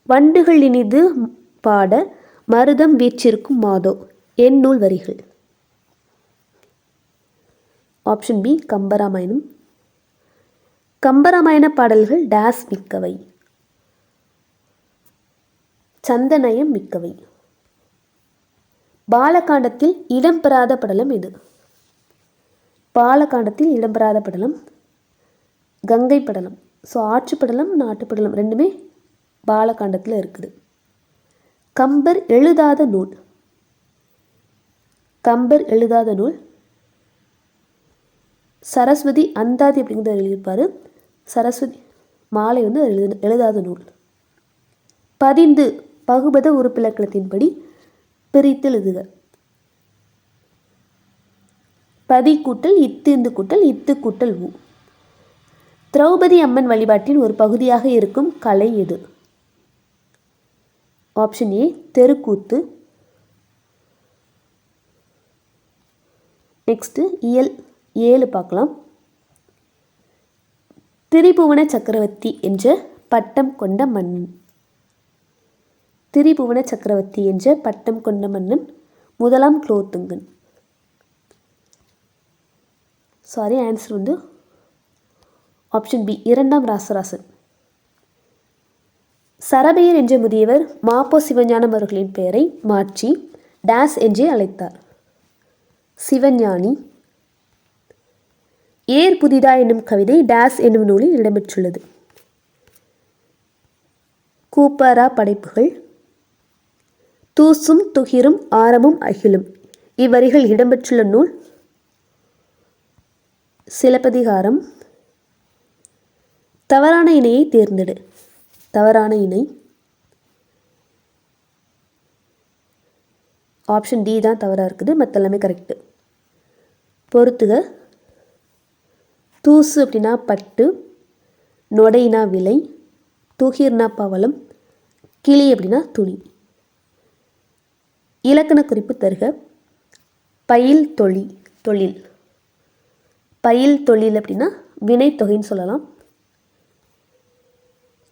[SPEAKER 1] வண்டுகள் இனிது பாட மருதம் வீற்றிருக்கும் மாதோ என் நூல் வரிகள். Option B. கம்பராமாயணம். கம்பராமாயண பாடல்கள் டேஸ் மிக்கவை. சந்தநயம் மிக்கவை. பாலகாண்டத்தில் இடம்பெறாத படலம் எது? பாலகாண்டத்தில் இடம்பெறாத படலம் கங்கை படலம். ஸோ ஆற்றுப்படலம் நாட்டுப்படலம் ரெண்டுமே பாலகாண்டத்தில் இருக்குது. கம்பர் எழுதாத நூல். கம்பர் எழுதாத நூல் சரஸ்வதி அந்தாதி அப்படிங்கிறத எழுதியிருப்பார். சரஸ்வதி மாலை வந்து எழுதாத நூல். பதிந்து பகுபத உறுப்பிலக்கணத்தின்படி பிரித்து எழுதுக. பதி கூட்டல் இத்து கூட்டல் இத்து கூட்டல் ஊ. திரௌபதி அம்மன் வழிபாட்டின் ஒரு பகுதியாக இருக்கும் கலை எது? ஆப்ஷன் ஏ தெருக்கூத்து. நெக்ஸ்ட்டு இயல் 7 பார்க்கலாம். திரிபுவன சக்கரவர்த்தி என்ற பட்டம் கொண்ட மன்னன். திரிபுவன சக்கரவர்த்தி என்ற பட்டம் கொண்ட மன்னன் முதலாம் குலோத்துங்கன். ஆன்சர் வந்து ஆப்ஷன் பி இரண்டாம் ராசராசன். சரபையர் என்ற முதியவர் மாப்போ சிவஞானம் அவர்களின் பெயரை மாற்றி டேஸ் என்றே அழைத்தார். சிவஞானி. ஏர் புதிதா என்னும் கவிதை டேஸ் என்னும் நூலில் இடம்பெற்றுள்ளது. கூப்பாரா படைப்புகள். தூசும் துகிரும் ஆரமும் அகிலும் இவ்வரிகள் இடம்பெற்றுள்ள நூல் சிலப்பதிகாரம். தவறான இணையை தேர்ந்தெடு. தவறான இணை ஆப்ஷன் டி தான் தவறாக இருக்குது, மற்ற எல்லாமே கரெக்டு. பொறுத்துக. தூசு அப்படின்னா பட்டு, நொடைனா விலை, துகிர்னா பவளம், கிளி அப்படின்னா துணி. இலக்கண குறிப்பு தருக. பயில் தொழில். பயில் தொழில் அப்படின்னா வினைத்தொகைன்னு சொல்லலாம்.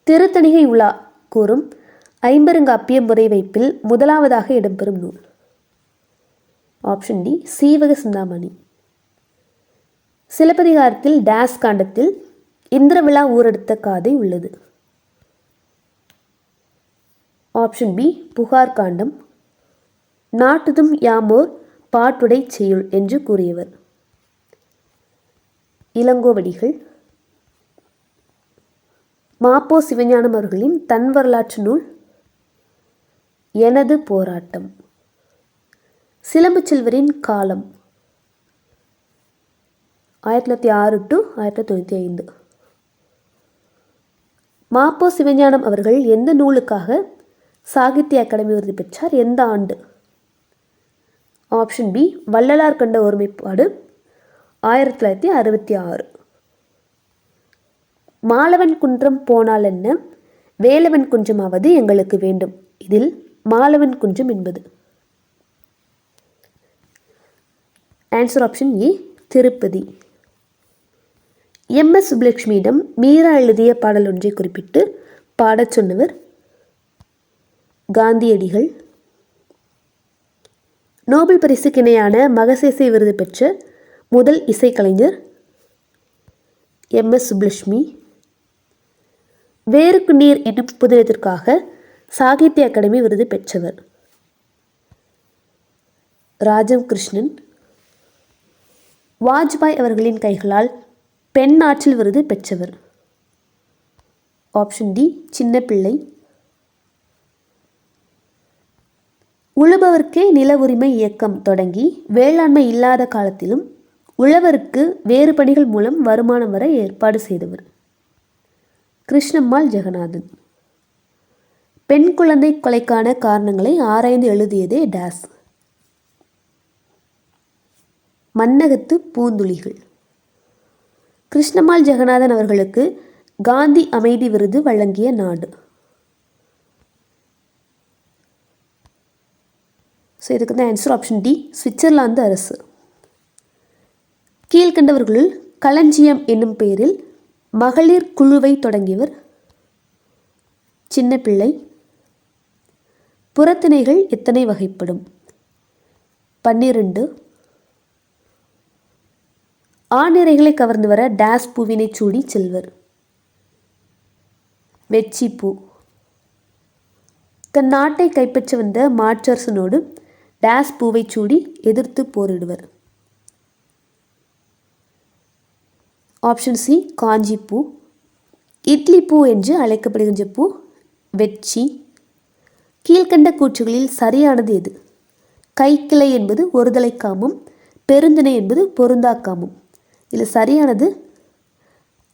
[SPEAKER 1] திருத்தணிகை உலா கூறும் ஐம்பெருங்காப்பிய முறை வைப்பில் முதலாவதாக இடம்பெறும் நூல். Option D Seevaka Chintamani. சிலப்பதிகாரத்தில் டேஸ் காண்டத்தில் இந்திர விழா ஊரெடுத்த காதை உள்ளது. ஆப்ஷன் பி புகார் காண்டம். நாட்டுதும் யாமோர் பாட்டுடை செய்யுள் என்று கூறியவர் இளங்கோவடிகள். மாப்போ சிவஞானம் அவர்களின் தன் வரலாற்று நூல் எனது போராட்டம். சிலம்பு செல்வரின் காலம் 1906 to 1995. மாப்போ சிவஞானம் அவர்கள் எந்த நூலுக்காக சாகித்ய அகாடமி விருது பெற்றார்? எந்த ஆண்டு? ஆப்ஷன் பி வள்ளலார் கண்ட ஒருமைப்பாடு 1966. மாலவன் குன்றம் போனால் என்ன, வேலவன் குன்றமாவது எங்களுக்கு வேண்டும். இதில் மாலவன் குன்றம் என்பது. Answer option A Tirupati. M S. சுப்புலட்சுமியிடம் மீரா எழுதிய பாடல் ஒன்றை குறிப்பிட்டு பாடச் சொன்னவர் காந்தியடிகள். நோபல் பரிசுக்கு இணையான மகசேசே விருது பெற்ற முதல் இசைக்கலைஞர் எம்.எஸ். சுப்புலட்சுமி. வேருக்கு நீர் என்னும் புதினத்திற்காக சாகித்ய அகாடமி விருது பெற்றவர் ராஜம் கிருஷ்ணன். வாஜ்பாய் அவர்களின் கைகளால் பெண் ஆற்றல் விருது பெற்றவர் ஆப்ஷன் டி சின்ன பிள்ளை. உழுபவர்க்கே நில உரிமை இயக்கம் தொடங்கி வேளாண்மை இல்லாத காலத்திலும் உழவருக்கு வேறு பணிகள் மூலம் வருமானம் வர ஏற்பாடு செய்தவர் கிருஷ்ணம்மாள் ஜெகநாதன். பெண் குழந்தை கொலைக்கான காரணங்களை ஆராய்ந்து எழுதியதே டேஸ். மன்னகத்து பூந்துளிகள். கிருஷ்ணம்மாள் ஜெகநாதன் அவர்களுக்கு காந்தி அமைதி விருது வழங்கிய நாடு. இதுக்கு தான் ஆன்சர் ஆப்ஷன் டி சுவிட்சர்லாந்து அரசு. கீழ்கண்டவர்களுள் களஞ்சியம் என்னும் பெயரில் மகளிர் குழுவை தொடங்கியவர் சின்ன பிள்ளை. புறத்திணைகள் எத்தனை வகைப்படும்? 12. ஆணிரைகளை கவர்ந்து வர டேஸ் பூவினை சூடி செல்வர் வெச்சிப்பூ. தன் நாட்டை கைப்பற்ற வந்த மாற்றரசனோடு டேஸ் பூவை சூடி எதிர்த்து போரிடுவர் ஆப்ஷன் சி காஞ்சிப்பூ. இட்லி பூ என்று அழைக்கப்படுகின்ற பூ வெச்சி. கீழ்கண்ட கூற்றுகளில் சரியானது எது? கைக்கிளை என்பது ஒருதலை காமம், பெருந்திணை என்பது பொருந்தா காமம். இதில் சரியானது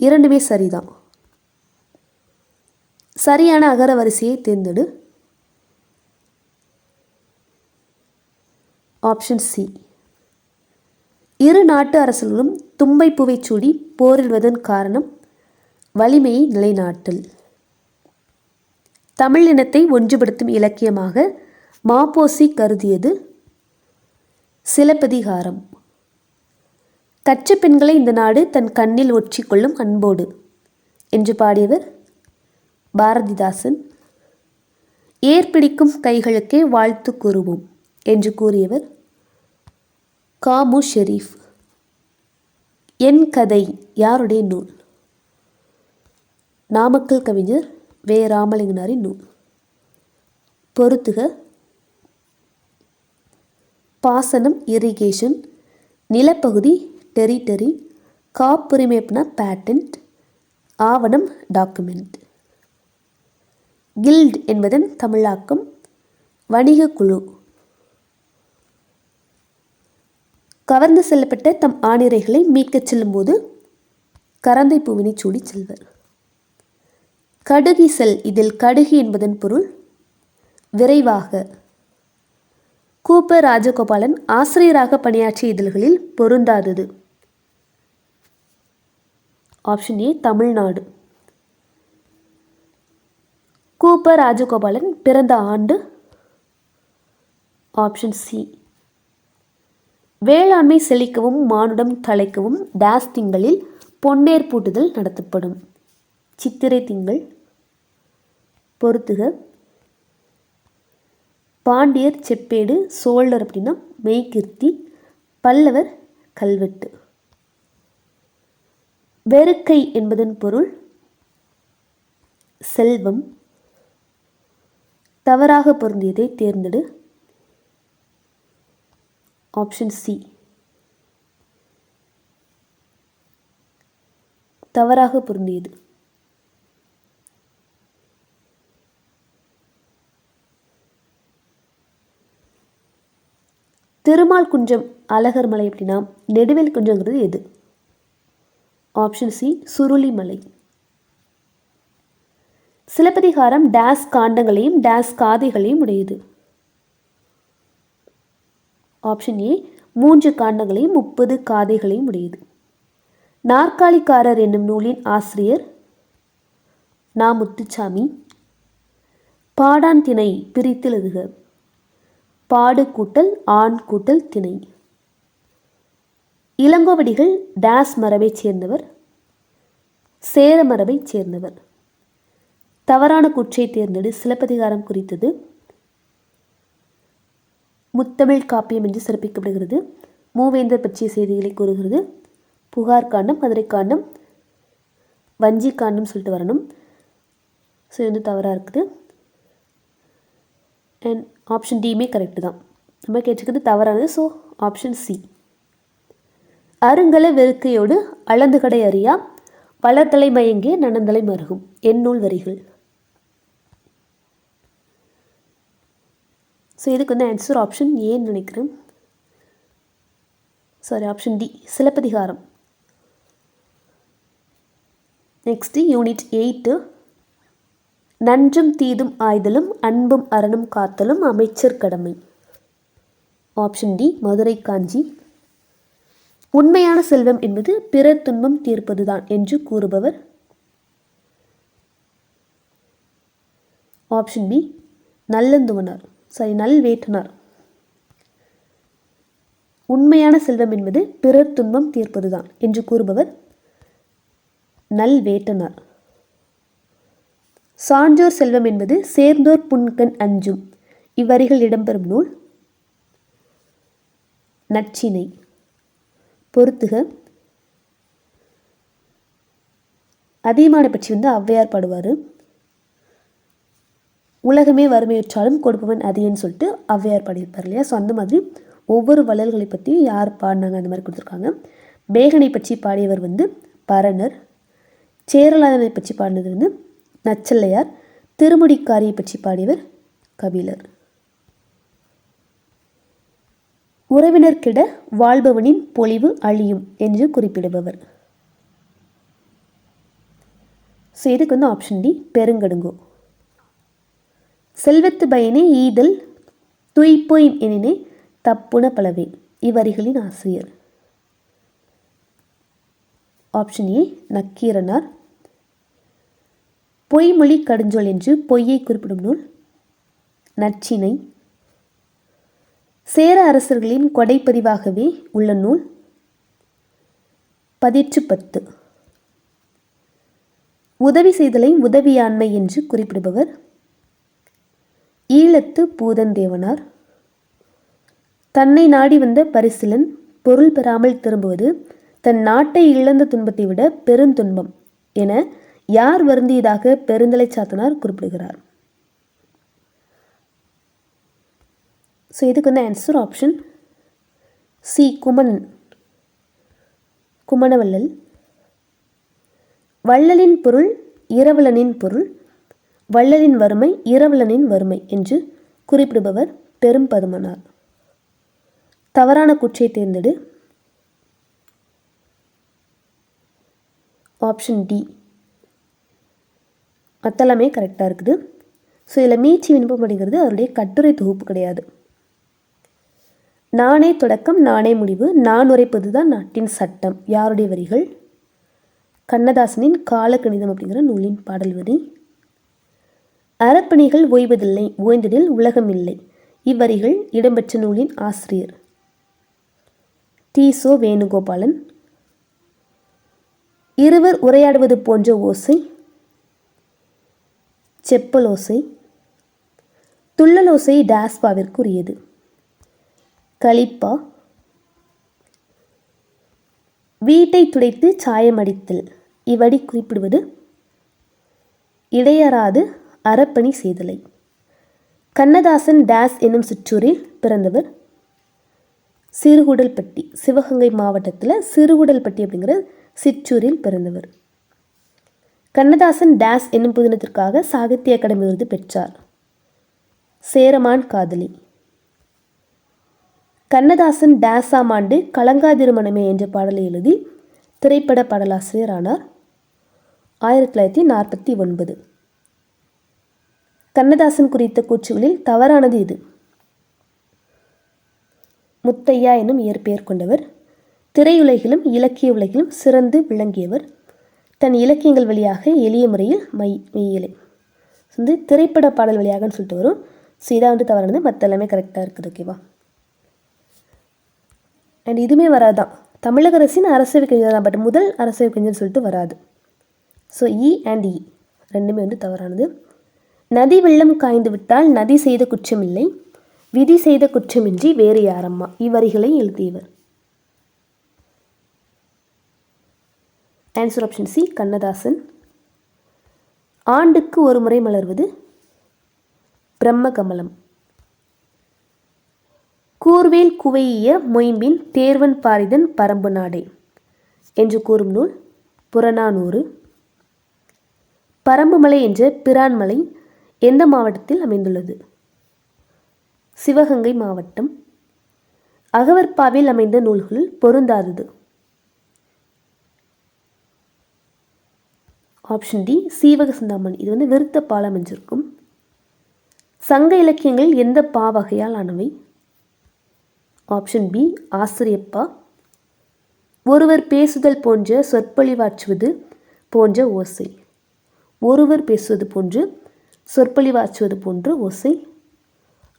[SPEAKER 1] இரண்டுமே சரிதான். சரியான அகர வரிசையை தேர்ந்தெடு. Option C. இரு நாட்டு அரசர்களும் தும்பை பூவை சூடி போரிடுவதன் காரணம் வலிமையை நிலைநாட்டல். தமிழ் இனத்தை ஒன்றுபடுத்தும் இலக்கியமாக மாப்போசி கருதியது சிலப்பதிகாரம். கற்ற பெண்களை இந்த நாடு தன் கண்ணில் ஒற்றிக்கொள்ளும் அன்போடு என்று பாடியவர் பாரதிதாசன். ஏற்பிடிக்கும் கைகளுக்கே வாழ்த்து கூறுவோம் என்று கூறியவர் காமு ஷெரீஃப். என் கதை யாருடைய நூல்? நாமக்கல் கவிஞர் வே. ராமலிங்கனாரின் நூல். பொறுத்துக. பாசனம் இரிகேஷன், நிலப்பகுதி டெரிட்டரி, காப்புரிமை பேட்டன்ட், ஆவணம் டாக்குமெண்ட். கில்ட் என்பதன் தமிழாக்கம் வணிக குழு. கவர்ந்து செல்லப்பட்ட தம் ஆணிரைகளை மீட்கச் செல்லும்போது கரந்தை பூவினை சூடி செல்வர். கடுகி செல், இதில் கடுகு என்பதன் பொருள் விரைவாக. கூப்ப ராஜகோபாலன் ஆசிரியராக பணியாற்றிய இதழ்களில் பொருந்தாதது. Option A Tamil Nadu. கூப்ப ராஜகோபாலன் பிறந்த ஆண்டு? Option C. வேளாண்மை செழிக்கவும் மானுடம் தழைக்கவும் டேஸ் திங்களில் பொன்னேர் பூட்டுதல் நடத்தப்படும். சித்திரை திங்கள். பொறுத்துக. பாண்டியர் செப்பேடு, சோழர் அப்படின்னா மெய்கீர்த்தி, பல்லவர் கல்வெட்டு. வெறுக்கை என்பதன் பொருள் செல்வம். தவறாக பொருந்தியதை தேர்ந்தெடு. Option C. தவறாக பொருந்தியது. திருமால் குன்றம் அழகர் மலை அப்படின்னா நெடுவேல் குன்றங்கிறது எது? Option C Surulimalai. Silappathikaram dash காண்டங்களையும் டேஸ் காதைகளையும் உடையது. ஆப்ஷன் ஏ 3 காண்டங்களையும் 30 காதைகளையும் உடையது. நாற்காலிக்காரர் என்னும் நூலின் ஆசிரியர் நா. முத்துசாமி. பாடான் திணை பிரித்து எழுதுக. பாடு கூட்டல் ஆண் கூட்டல் திணை. இளங்கோவடிகள் டேஸ் மரபைச் சேர்ந்தவர்? சேர மரபைச் சேர்ந்தவர். தவறான கூற்றை தேர்ந்தெடு. சிலப்பதிகாரம் குறித்தது முத்தமிழ் காப்பியம் என்று சிறப்பிக்கப்படுகிறது. மூவேந்தர் பற்றிய செய்திகளை கூறுகிறது. புகார் காண்டம், மதுரை காண்டம், வஞ்சி காண்டம் சொல்லிட்டு வரணும். ஸோ இது தவறாக இருக்குது. அண்ட் ஆப்ஷன் டியுமே கரெக்டு தான். நம்ம கேட்டிருக்கிறது தவறானது. So option C. அருங்கல வெறுக்கையோடு அளந்துகடை அறியா வளர்தலை மயங்கிய நனந்தலை மருகும் எந்நூல் வரிகள். ஸோ இதுக்கு வந்து ஆன்சர் ஆப்ஷன் ஏன்னு நினைக்கிறேன். Sorry, option D Silappathikaram. Next unit 8. நன்றும் தீதும் ஆய்தலும் அன்பும் அறனும் காத்தலும் அமைச்சர் கடமை. Option D Madurai Kanchi. உண்மையான செல்வம் என்பது பிறர் துன்பம் தீர்ப்பதுதான் என்று கூறுபவர்? Option B Nallanthuvanar. நல்வேட்டனார். உண்மையான செல்வம் என்பது பிறர் துன்பம் தீர்ப்பதுதான் என்று கூறுபவர் நல்வேட்டனார். சான்றோர் செல்வம் என்பது சேர்ந்தோர் புன்கண் அஞ்சும் இவ்வரிகள் இடம்பெறும் நூல் நற்றிணை. பொறுத்துக. அதிகமான பற்றி வந்து ஔவையார் பாடுவார். உலகமே வறுமையுற்றாலும் கொடுப்பவன் அதிகன்னு சொல்லிட்டு ஔவையார் பாடியிருப்பார் இல்லையா? ஸோ அந்த மாதிரி ஒவ்வொரு வள்ளல்களை பற்றியும் யார் பாடினாங்க அந்த மாதிரி கொடுத்துருக்காங்க. பேகனை பற்றி பாடியவர் வந்து பரணர். சேரலாதனை பற்றி பாடினது வந்து நச்சல்லையார். திருமுடிக்காரியை பற்றி பாடியவர் கபிலர். உறவினர்கிட வாழ்பவனின் பொலிவு அழியும் என்று குறிப்பிடுபவர். ஸோ இதுக்கு வந்து ஆப்ஷன் டி பெருங்கடுங்கோ. செல்வத்து பயனே ஈதல் துய்ப்பொய் எனினே தப்புன பலவே இவ்வரிகளின் ஆசிரியர். Option A Nakkeeranar. பொய்மொழி கடுஞ்சொல் என்று பொய்யை குறிப்பிடும் நூல் நச்சினை. சேர அரசர்களின் கொடைப்பதிவாகவே உள்ள நூல் பதிற்று10. உதவி செய்தலை உதவியாண்மை என்று குறிப்பிடுபவர் ஈழத்து பூதந்தேவனார். தன்னை நாடி வந்த பரிசிலன் பொருள் பெறாமல் திரும்புவது தன் நாட்டை இழந்த துன்பத்தை விட பெருந்துன்பம் என யார் வருந்தியதாக பெருந்தலை சாத்தனார் குறிப்பிடுகிறார். ஸோ இதுக்கு வந்து ஆன்சர் ஆப்ஷன் சி குமணவள்ளல். வள்ளலின் பொருள் இரவலனின் பொருள், வள்ளலின் வறுமை இரவலனின் வறுமை என்று குறிப்பிடுபவர் பெரும்பதுமனார். தவறான குற்றை தேர்ந்தெடு. ஆப்ஷன் டி மற்றெல்லாமே கரெக்டாக இருக்குது. ஸோ இதில் மீட்சி விண்ணப்பம் அப்படிங்கிறது அவருடைய கட்டுரை தொகுப்பு கிடையாது. நானே தொடக்கம் நானே முடிவு நான் உரைப்பது தான் நாட்டின் சட்டம் யாருடைய வரிகள்? கண்ணதாசனின் காலக்கணிதம் அப்படிங்கிற நூலின் பாடல் வரி. அறப்பணிகள் ஓய்வதில்லை ஓய்ந்ததில் உலகம் இல்லை இவ்வரிகள் இடம்பெற்ற நூலின் ஆசிரியர் டி.சோ. வேணுகோபாலன். இருவர் உரையாடுவது போன்ற ஓசை செப்பலோசை. துள்ளலோசை டாஸ்பாவிற்குரியது கலிப்பா. வீட்டை துடைத்து சாயமடித்தல் இவ்வடி குறிப்பிடுவது இடையறாது அறப்பணி செய்தலை. கண்ணதாசன் டாஸ் என்னும் சிற்றூரில் பிறந்தவர் சிறுகுடல்பட்டி, சிவகங்கை மாவட்டத்தில் சிறுகுடல்பட்டி அப்படிங்கிற சிற்றூரில் பிறந்தவர். கண்ணதாசன் டாஸ் என்னும் புதினத்திற்காக சாகித்ய அகாடமி விருது பெற்றார் சேரமான் காதலி. கண்ணதாசன் டாஸாம் ஆண்டு கலங்காதிருமணமே என்ற பாடலை எழுதி திரைப்பட பாடலாசிரியர் ஆனார் 1949. கண்ணதாசன் குறித்த கூற்றுகளில் தவறானது இது. முத்தையா எனும் இயற்பெயர் கொண்டவர். திரையுலகிலும் இலக்கிய உலகிலும் சிறந்து விளங்கியவர். தன் இலக்கியங்கள் வழியாக எளிய முறையில் மெய்யியலை வந்து திரைப்பட பாடல் வழியாகன்னு சொல்லிட்டு வரும். ஸோ இதான் வந்து தவறானது, மற்ற எல்லாமே கரெக்டாக இருக்குது. ஓகேவா? அண்ட் இதுவுமே வராதான். தமிழக அரசின் அரசவை கவிஞர் தான், பட் முதல் அரசவை கவிஞர் சொல்லிட்டு வராது. ஸோ இ அண்ட் இ ரெண்டுமே வந்து தவறானது. நதி வெள்ளம் காய்ந்து விட்டால் நதி செய்த குற்றமில்லை விதி செய்த குற்றமின்றி வேறு யாரம்மா இவ்வரிகளை எழுதியவர். Answer option C Kannadasan. ஆண்டுக்கு ஒரு முறை மலர்வது பிரம்ம கமலம். கூர்வேல் குவையிய மொயம்பின் தேர்வன் பாரிதன் பரம்பு நாடே என்று கூறும் நூல் புறநானூறு. பரம்புமலை என்ற பிரான்மலை எந்த மாவட்டத்தில் அமைந்துள்ளது? சிவகங்கை மாவட்டம். அகவற்பாவில் அமைந்த நூல்களில் பொருந்தாதது. Option D Seevaka Chinthamani. இது வந்து விருத்த பால் அமைஞ்சிருக்கும். சங்க இலக்கியங்கள் எந்த பா வகையால் ஆனவை? ஆப்ஷன் பி ஆசிரியப்பா. ஒருவர் பேசுதல் போன்ற சொற்பொழிவாற்றுவது போன்ற ஓசை. ஒருவர் பேசுவது போன்று சொற்பொழிவாற்றுவது போன்ற ஓசை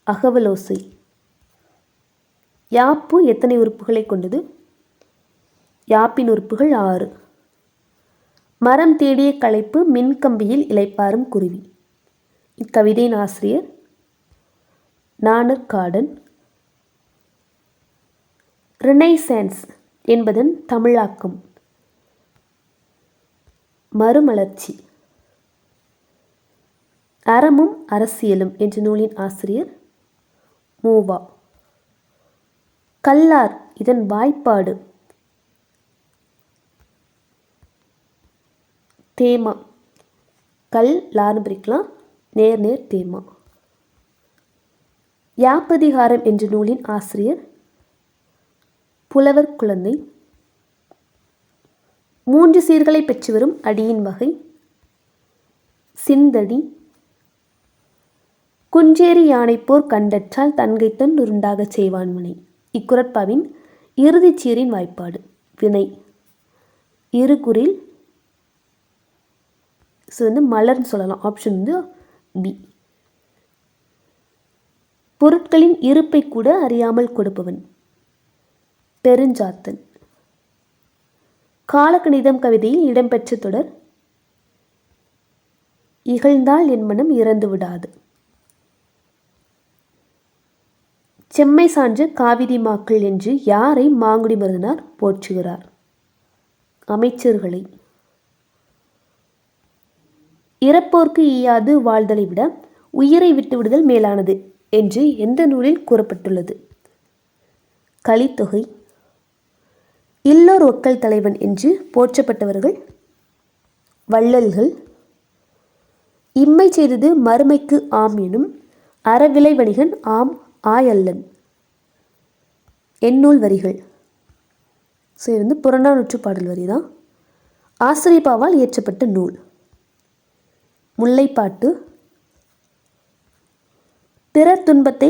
[SPEAKER 1] அகவலோசை. யாப்பு எத்தனை உறுப்புகளை கொண்டது? யாப்பின் உறுப்புகள் 6. மரம் தேடிய களைப்பு மின்கம்பியில் இளைப்பாறும் குருவி. இக்கவிதையின் ஆசிரியர் நாணர் காடன். ரினைசான்ஸ் என்பதன் தமிழாக்கம் மறுமலர்ச்சி. அறமும் அரசியலும் என்ற நூலின் ஆசிரியர் மூவா. கல்லார் இதன் வாய்ப்பாடு தேமா. கல் லார்னு பிரிக்கலாம், நேர் நேர் தேமா. யாப்பதிகாரம் என்ற நூலின் ஆசிரியர் புலவர் குழந்தை. 3 சீர்களை பெற்று வரும் அடியின் வகை சிந்தடி. குஞ்சேரி யானைப்போர் கண்டற்றால் தன்கைத்தன் உருண்டாகச் செய்வான் முனை. இக்குறட்பாவின் இறுதிச் சீரின் வாய்ப்பாடு வினை. இருகுறில் மலர்னு சொல்லலாம். Option B. பொருட்களின் இருப்பை கூட அறியாமல் கொடுப்பவன் பெருஞ்சாத்தன். காலக்கணிதம் கவிதையில் இடம்பெற்ற தொடர் இகழ்ந்தால் என் மனம் இறந்து விடாது. செம்மை சான்ற காவிரி மாக்கள் என்று யாரை மாங்குடி மருதனார் போற்றுகிறார்? அமைச்சர்களை. இறப்போர்க்கு ஈயாது வாழ்தலை விட உயிரை விட்டு விடுதல் மேலானது என்று எந்த நூலில் கூறப்பட்டுள்ளது? கலித்தொகை. இல்லோர் ஒக்கல் தலைவன் என்று போற்றப்பட்டவர்கள் வள்ளல்கள். இம்மை செய்தது மறுமைக்கு ஆம் எனும் அறவிலை வணிகன் ஆம் ஆயல்லன். எந்நூல் வரிகள். புறநானூற்று பாடல் வரி தான். ஆசிரியப்பாவால் இயற்றப்பட்ட நூல் முல்லைப்பாட்டு. பிறர் துன்பத்தை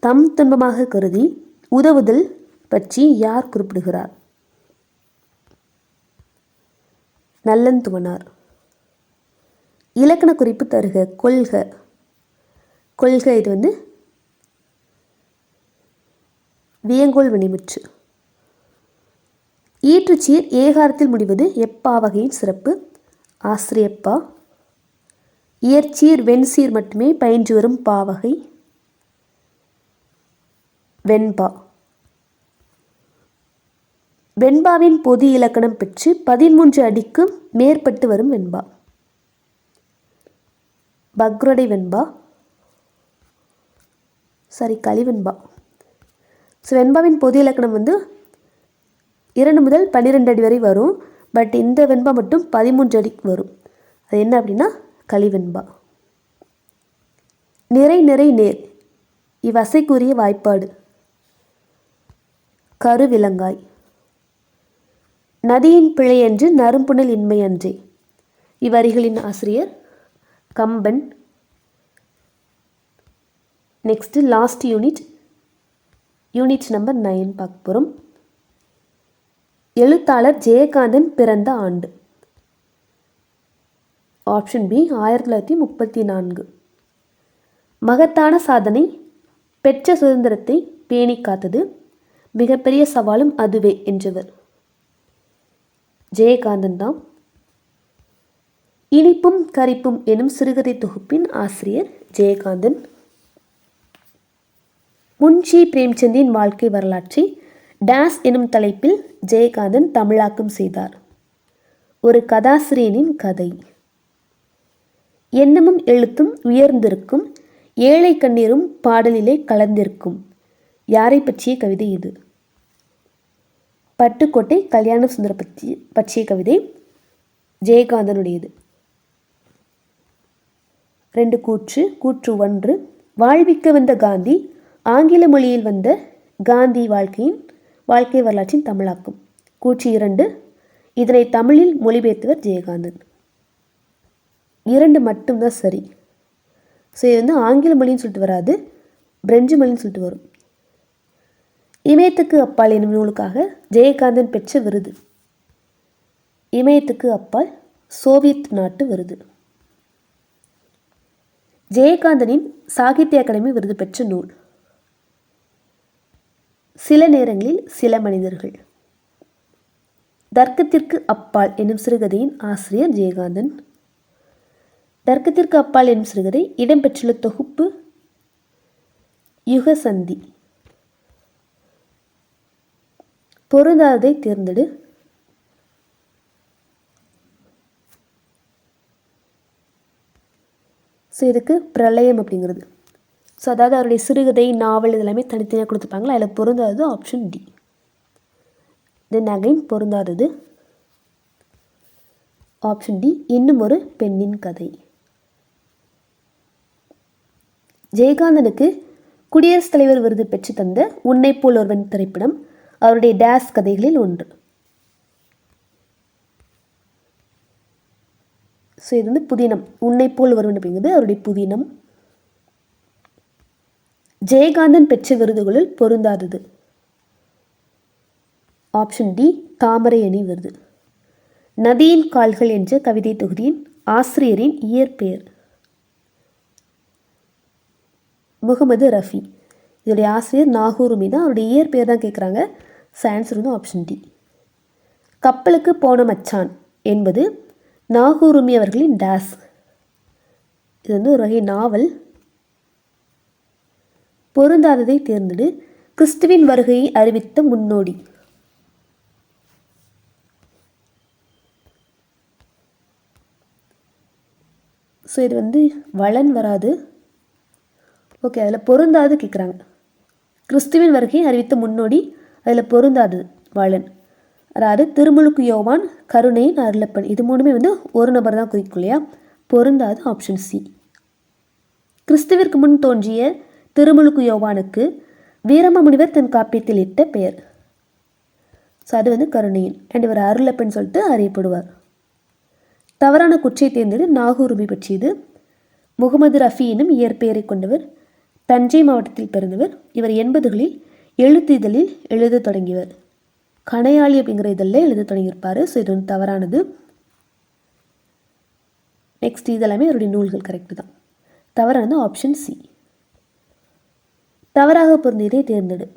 [SPEAKER 1] தம் துன்பமாக கருதி உதவுதல் பற்றி யார் குறிப்பிடுகிறார்? நல்லந்துவனார். இலக்கண குறிப்பு தருக. கொள்க. கொள்க இது வியங்கோல் வினைமுற்று. ஈற்றுச்சீர் ஏகாரத்தில் முடிவது எப்பாவகையின் சிறப்பு? ஆசிரியப்பா. இயற்சீர் வெண்சீர் மட்டுமே பயின்று வரும் பாவகை வெண்பா. வெண்பாவின் பொது இலக்கணம் பெற்று 13 அடிக்கும் மேற்பட்டு வரும் வெண்பா பக்ரோடை வெண்பா. கலிவெண்பா. வெண்பாவின் பொது இலக்கணம் 2 முதல் 12 அடி வரை வரும். பட் இந்த வெண்பா மட்டும் 13 அடிக்கு வரும். அது என்ன அப்படின்னா கலிவெண்பா. நிறை நிறை நேர் இவ்வசைக்குரிய வாய்ப்பாடு கருவிலங்காய். நதியின் பிழை என்று நறும்புணல் இன்மை அன்றே. இவ்வரிகளின் ஆசிரியர் Kamban. Next last unit number 9 பார்க்க போகிறோம். எழுத்தாளர் ஜெயகாந்தன் பிறந்த ஆண்டு. Option B 1934. மகத்தான சாதனை பெற்ற சுதந்திரத்தை பேணி காத்தது மிகப்பெரிய சவாலும் அதுவே என்றவர் ஜெயகாந்தன் தான். இனிப்பும் கரிப்பும் எனும் சிறுகதை தொகுப்பின் ஆசிரியர் ஜெயகாந்தன். முன்ஷி பிரேம்சந்தின் வாழ்க்கை வரலாற்றை டாஸ் எனும் தலைப்பில் ஜெயகாந்தன் தமிழாக்கம் செய்தார். ஒரு கதாசிரியனின் கதை. எண்ணமும் எழுத்தும் உயர்ந்திருக்கும் ஏழை கண்ணீரும் பாடலிலே கலந்திருக்கும். யாரை பற்றிய கவிதை இது? பட்டுக்கோட்டை கல்யாண சுந்தர பற்றிய கவிதை ஜெயகாந்தனுடையது. 2 கூற்று. கூற்று 1, வாழ்விக்க வந்த காந்தி ஆங்கில மொழியில் வந்த காந்தி வாழ்க்கை வரலாற்றின் தமிழாக்கம். கூற்று 2, இதனை தமிழில் மொழிபெயர்த்தவர் ஜெயகாந்தன். 2 மட்டும்தான் சரி. இது ஆங்கில மொழின்னு சொல்லிட்டு வராது, பிரெஞ்சு மொழின்னு சொல்லிட்டு வரும். இமயத்துக்கு அப்பால் என்னும் நூலுக்காக ஜெயகாந்தன் பெற்ற விருது இமயத்துக்கு அப்பால் சோவியத் நாட்டு விருது. ஜெயகாந்தனின் சாகித்ய அகாடமி விருது பெற்ற நூல் சில நேரங்களில் சில மனிதர்கள். தர்க்கத்திற்கு அப்பால் என்னும் சிறுகதையின் ஆசிரியர் ஜெயகாந்தன். தர்க்கத்திற்கு அப்பால் என்னும் சிறுகதை இடம்பெற்றுள்ள தொகுப்பு யுகசந்தி. பொருந்தாததை தேர்ந்தெடு. இதுக்கு பிரளயம் அப்படிங்கிறது. அதாவது அவருடைய சிறுகதை நாவல் இதெல்லாமே தனித்தனியாக கொடுத்துருப்பாங்களா, அதில் பொருந்தாதது ஆப்ஷன் டி. தென் அகைன் பொருந்தாதது ஆப்ஷன் டி, இன்னும் ஒரு பெண்ணின் கதை. ஜெயகாந்தனுக்கு குடியரசுத் தலைவர் விருது பெற்று தந்த உன்னை போல் ஒருவன் திரைப்படம் அவருடைய டேஸ் கதைகளில் ஒன்று. ஸோ இது வந்து புதினம். உன்னை போல் ஒருவன் அப்படிங்கிறது அவருடைய புதினம். ஜெயகாந்தன் பெற்ற விருதுகளில் பொருந்தாதது. ஆப்ஷன் டி தாமரை அணி விருது. நதியின் கால்கள் என்ற கவிதை தொகுதியின் ஆசிரியரின் இயற்பெயர். முகமது ரஃபி. இதோடைய ஆசிரியர் நாகூர் உமி தான். அவருடைய இயற்பெயர் தான் கேட்குறாங்க. ஆன்சர் வந்து ஆப்ஷன் டி. கப்பலுக்கு போன மச்சான் என்பது நாகூர் உமி அவர்களின் டேஸ். இது வந்து ஒரு வகை நாவல். பொருந்தாததை தேர்ந்தெடு. கிறிஸ்துவின் வருகையை அறிவித்த முன்னோடி. ஸோ இது வந்து வளன் வராது. ஓகே, அதில் பொருந்தாது கேட்குறாங்க. கிறிஸ்துவின் வருகையை அறிவித்த முன்னோடி, அதில் பொருந்தாது வளன். அதாவது திருமுழுக்கு யோவான், கருணையின் அருளப்பன், இது மூணுமே வந்து ஒரு நபர் தான் குறிக்கும் இல்லையா? பொருந்தாது ஆப்ஷன் சி. கிறிஸ்துவிற்கு முன் தோன்றிய திருமுழுக்கு யோவானுக்கு வீரமாமுனிவர் தன் காப்பியத்தில் இட்ட பெயர். ஸோ அது வந்து கருணையின். அண்ட் இவர் அருளப்பன் சொல்லிட்டு அறியப்படுவார். தவறான குற்றை தேர்ந்தது நாகூர் உமி பற்றியது. முகமது ரஃபி எனும் இயற்பெயரை கொண்டவர். தஞ்சை மாவட்டத்தில் பிறந்தவர். இவர் 80களில் எழுத்து இதழில் எழுத தொடங்கியவர். கணையாளி அப்படிங்கிற இதழில் எழுத தொடங்கியிருப்பார். ஸோ இது வந்து தவறானது. நெக்ஸ்ட் இதெல்லாமே அவருடைய நூல்கள் கரெக்டு தான். தவறானது ஆப்ஷன் சி. தவறாக பொருந்தியதை தேர்ந்தெடு.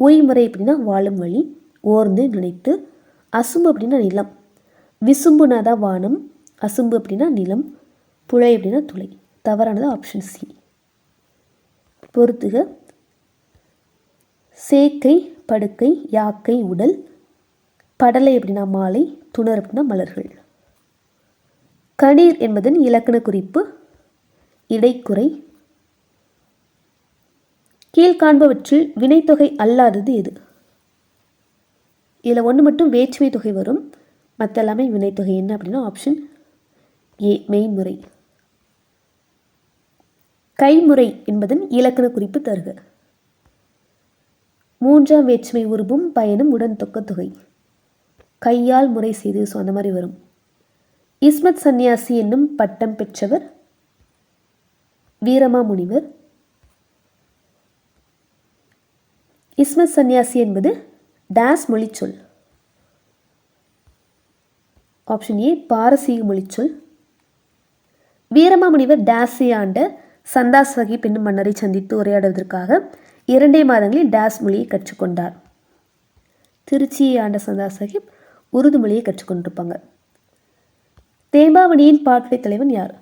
[SPEAKER 1] ஒய்முறை அப்படின்னா வாழும் வழி. ஓர்ந்து நினைத்து. அசும்பு அப்படின்னா நிலம். விசும்புனா தான் வானம். அசும்பு அப்படின்னா நிலம். புழை அப்படின்னா துளை. தவறானது ஆப்ஷன் சி. பொறுத்துக. சேக்கை படுக்கை, யாக்கை உடல், படலை அப்படின்னா மாலை, துணர் அப்படின்னா மலர்கள். கணீர் என்பதன் இலக்கண குறிப்பு இடைக்குறை. கீழ்காண்பவற்றில் வினைத்தொகை அல்லாதது எது? இதில் ஒன்று மட்டும் வேற்றுமை தொகை வரும், மற்ற எல்லாமே வினைத்தொகை. என்ன அப்படின்னா ஆப்ஷன் ஏ மெய்முறை. கைமுறை என்பதன் இலக்கண குறிப்பு தருக. மூன்றாம் வேற்றுமை உருபும் பயனும் உடன் தொக்க தொகை. கையால் முறை செய்து. ஸோ அந்த மாதிரி வரும். இஸ்மத் சந்நியாசி என்னும் பட்டம் பெற்றவர் வீரமாமுனிவர். இஸ்மத் சந்நியாசி என்பது டேஸ் மொழிச்சொல். ஆப்ஷன் ஏ பாரசீக மொழிச்சொல். வீரமாமுனிவர் டேஸை ஆண்ட சந்தாஸ் சாஹிப் என்னும் மன்னரை சந்தித்து உரையாடுவதற்காக 2 மாதங்களில் டேஸ் மொழியை கற்றுக்கொண்டார். திருச்சியை ஆண்ட சந்தாஸ் சாஹிப் உருது மொழியை கற்றுக்கொண்டிருப்பாங்க. தேம்பாவணியின் பாட்டுடை தலைவன் யார்?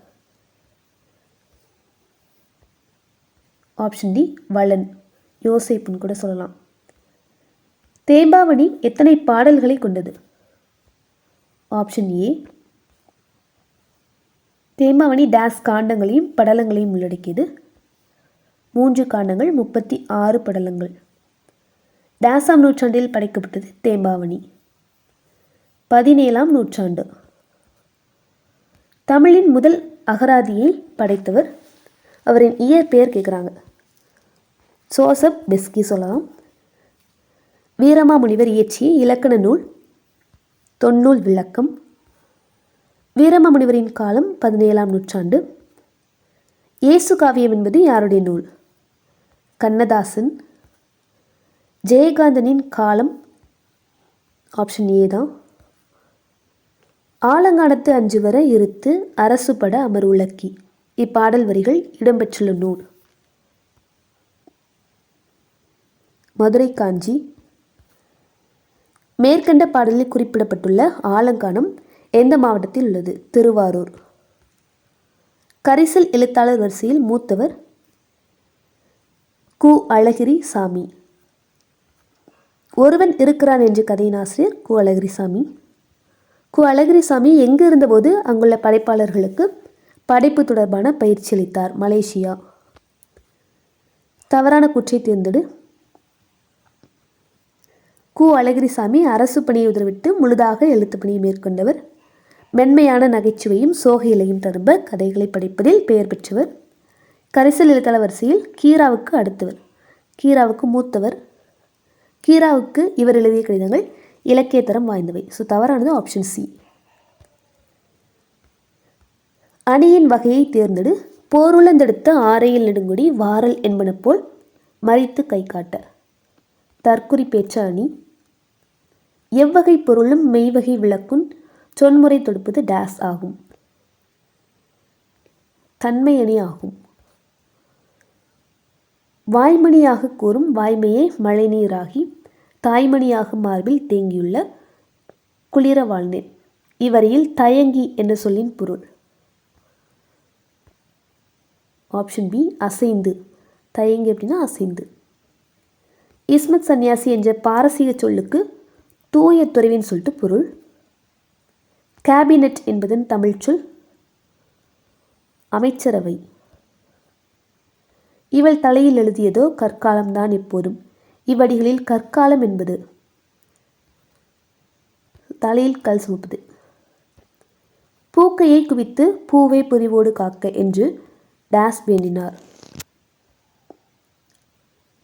[SPEAKER 1] ஆப்ஷன் டி வளன். யோசேப்புன்னு கூட சொல்லலாம். தேம்பாவணி எத்தனை பாடல்களை கொண்டது? Option A. தேம்பாவணி டேஸ் காண்டங்களையும் படலங்களையும் உள்ளடக்கியது. 3 காண்டங்கள், 36 படலங்கள். டேஸாம் நூற்றாண்டில் படைக்கப்பட்டது தேம்பாவணி. 17ஆம் நூற்றாண்டு. தமிழின் முதல் அகராதியை படைத்தவர். அவரின் இயற்பெயர் கேட்குறாங்க. ஜோசப் பெஸ்கி சொல்லலாம். வீரமாமுனிவர் இயற்றிய இலக்கண நூல் தொன்னூல் விளக்கம். வீரமாமுனிவரின் காலம் 17ஆம் நூற்றாண்டு. இயேசு காவியம் என்பது யாருடைய நூல்? கண்ணதாசன். ஜெயகாந்தனின் காலம் ஆப்ஷன் ஏ தான். ஆலங்கானத்து அஞ்சு வர இருத்து அரசு பட அமர் உலக்கி. இப்பாடல் வரிகள் இடம்பெற்றுள்ள நூல் மதுரை காஞ்சி. மேற்கண்ட பாடலில் குறிப்பிடப்பட்டுள்ள ஆலங்கானம் எந்த மாவட்டத்தில் உள்ளது? திருவாரூர். கரிசல் எழுத்தாளர் வரிசையில் மூத்தவர் கு. அழகிரி சாமி. ஒருவன் இருக்கிறான் என்ற கதையின் ஆசிரியர் கு. அழகிரி சாமி. கு. அழகிரி சாமி எங்கு இருந்தபோது அங்குள்ள படைப்பாளர்களுக்கு படைப்பு தொடர்பான பயிற்சி அளித்தார்? மலேசியா. தவறான குற்றை தேர்ந்தெடு. கு. அழகிரிசாமி அரசு பணியை உதவிட்டு முழுதாக எழுத்து பணியை மேற்கொண்டவர். மென்மையான நகைச்சுவையும் சோகையிலையும் தரும்ப கதைகளை படிப்பதில் பெயர் பெற்றவர். கரிசல் எழுத்தாள வரிசையில் கீராவுக்கு அடுத்தவர், கீராவுக்கு மூத்தவர், கீராவுக்கு இவர் எழுதிய கடிதங்கள் இலக்கிய தரம் வாய்ந்தவை. ஸோ தவறானது ஆப்ஷன் சி. அணியின் வகையை தேர்ந்தெடு. போருளந்தெடுத்த ஆரையில் நெடுங்குடி வாரல் என்பன போல் மறித்து கை காட்ட. தற்குறி பேச்ச அணி. எவ்வகை பொருளும் மெய்வகை விளக்கும் சொன்முறை தொடுப்பது டேஸ் ஆகும். தன்மை அணி ஆகும். வாய்மணியாக கூறும் வாய்மையே மழைநீராகி தாய்மணியாக மார்பில் தேங்கியுள்ள குளிர வாழ்ந்தேன். இவ்வரையில் தயங்கி என்ற சொல்லின் பொருள். ஆப்ஷன் பி அசைந்து. தயங்கி அப்படின்னா அசைந்து. இஸ்மத் சன்னியாசி என்ற பாரசீக சொல்லுக்கு தூய துறவின் சொல்லிட்டு பொருள். கேபினெட் என்பதன் தமிழ் சொல் அமைச்சரவை. இவள் தலையில் எழுதியதோ கற்காலம்தான் எப்போதும். இவ்வடிகளில் கற்காலம் என்பது தலையில் கல் சுமப்பது. பூக்கையை குவித்து பூவை புரிவோடு காக்க என்று டேஸ் வேண்டினார்.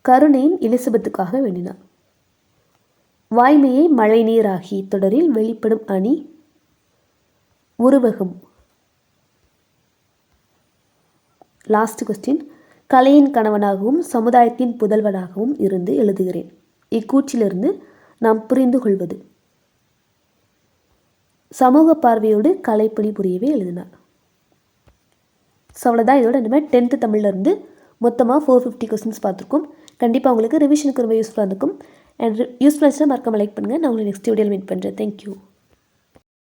[SPEAKER 1] கருணையின் எலிசபெத்துக்காக வேண்டினார். வாய்மையை மழை நீராகி தொடரில் வெளிப்படும் அணி உருவகம். Last question. கலையின் கணவனாகவும் சமுதாயத்தின் புதல்வனாகவும் இருந்து எழுதுகிறேன். இக்கூற்றிலிருந்து நாம் புரிந்து கொள்வது. சமூக பார்வையோடு கலைப்பணி புரியவே எழுதினார். ஸோ அவ்வளோதான். இதோட இந்த மாதிரி 10th தமிழ்லேருந்து மொத்தமாக 450 கொஸ்டின்ஸ் பார்த்துருக்கோம். கண்டிப்பாக உங்களுக்கு ரிவிஷனுக்கு ரொம்ப யூஸ்ஃபுல்லாக இருக்கும். அண்ட் யூஸ்ஃபுல்லாக மறக்காம லைக் பண்ணுங்கள். நான் உங்களை நெக்ஸ்ட் வீடியோவில் மீட் பண்ணுறேன். தேங்க்யூ.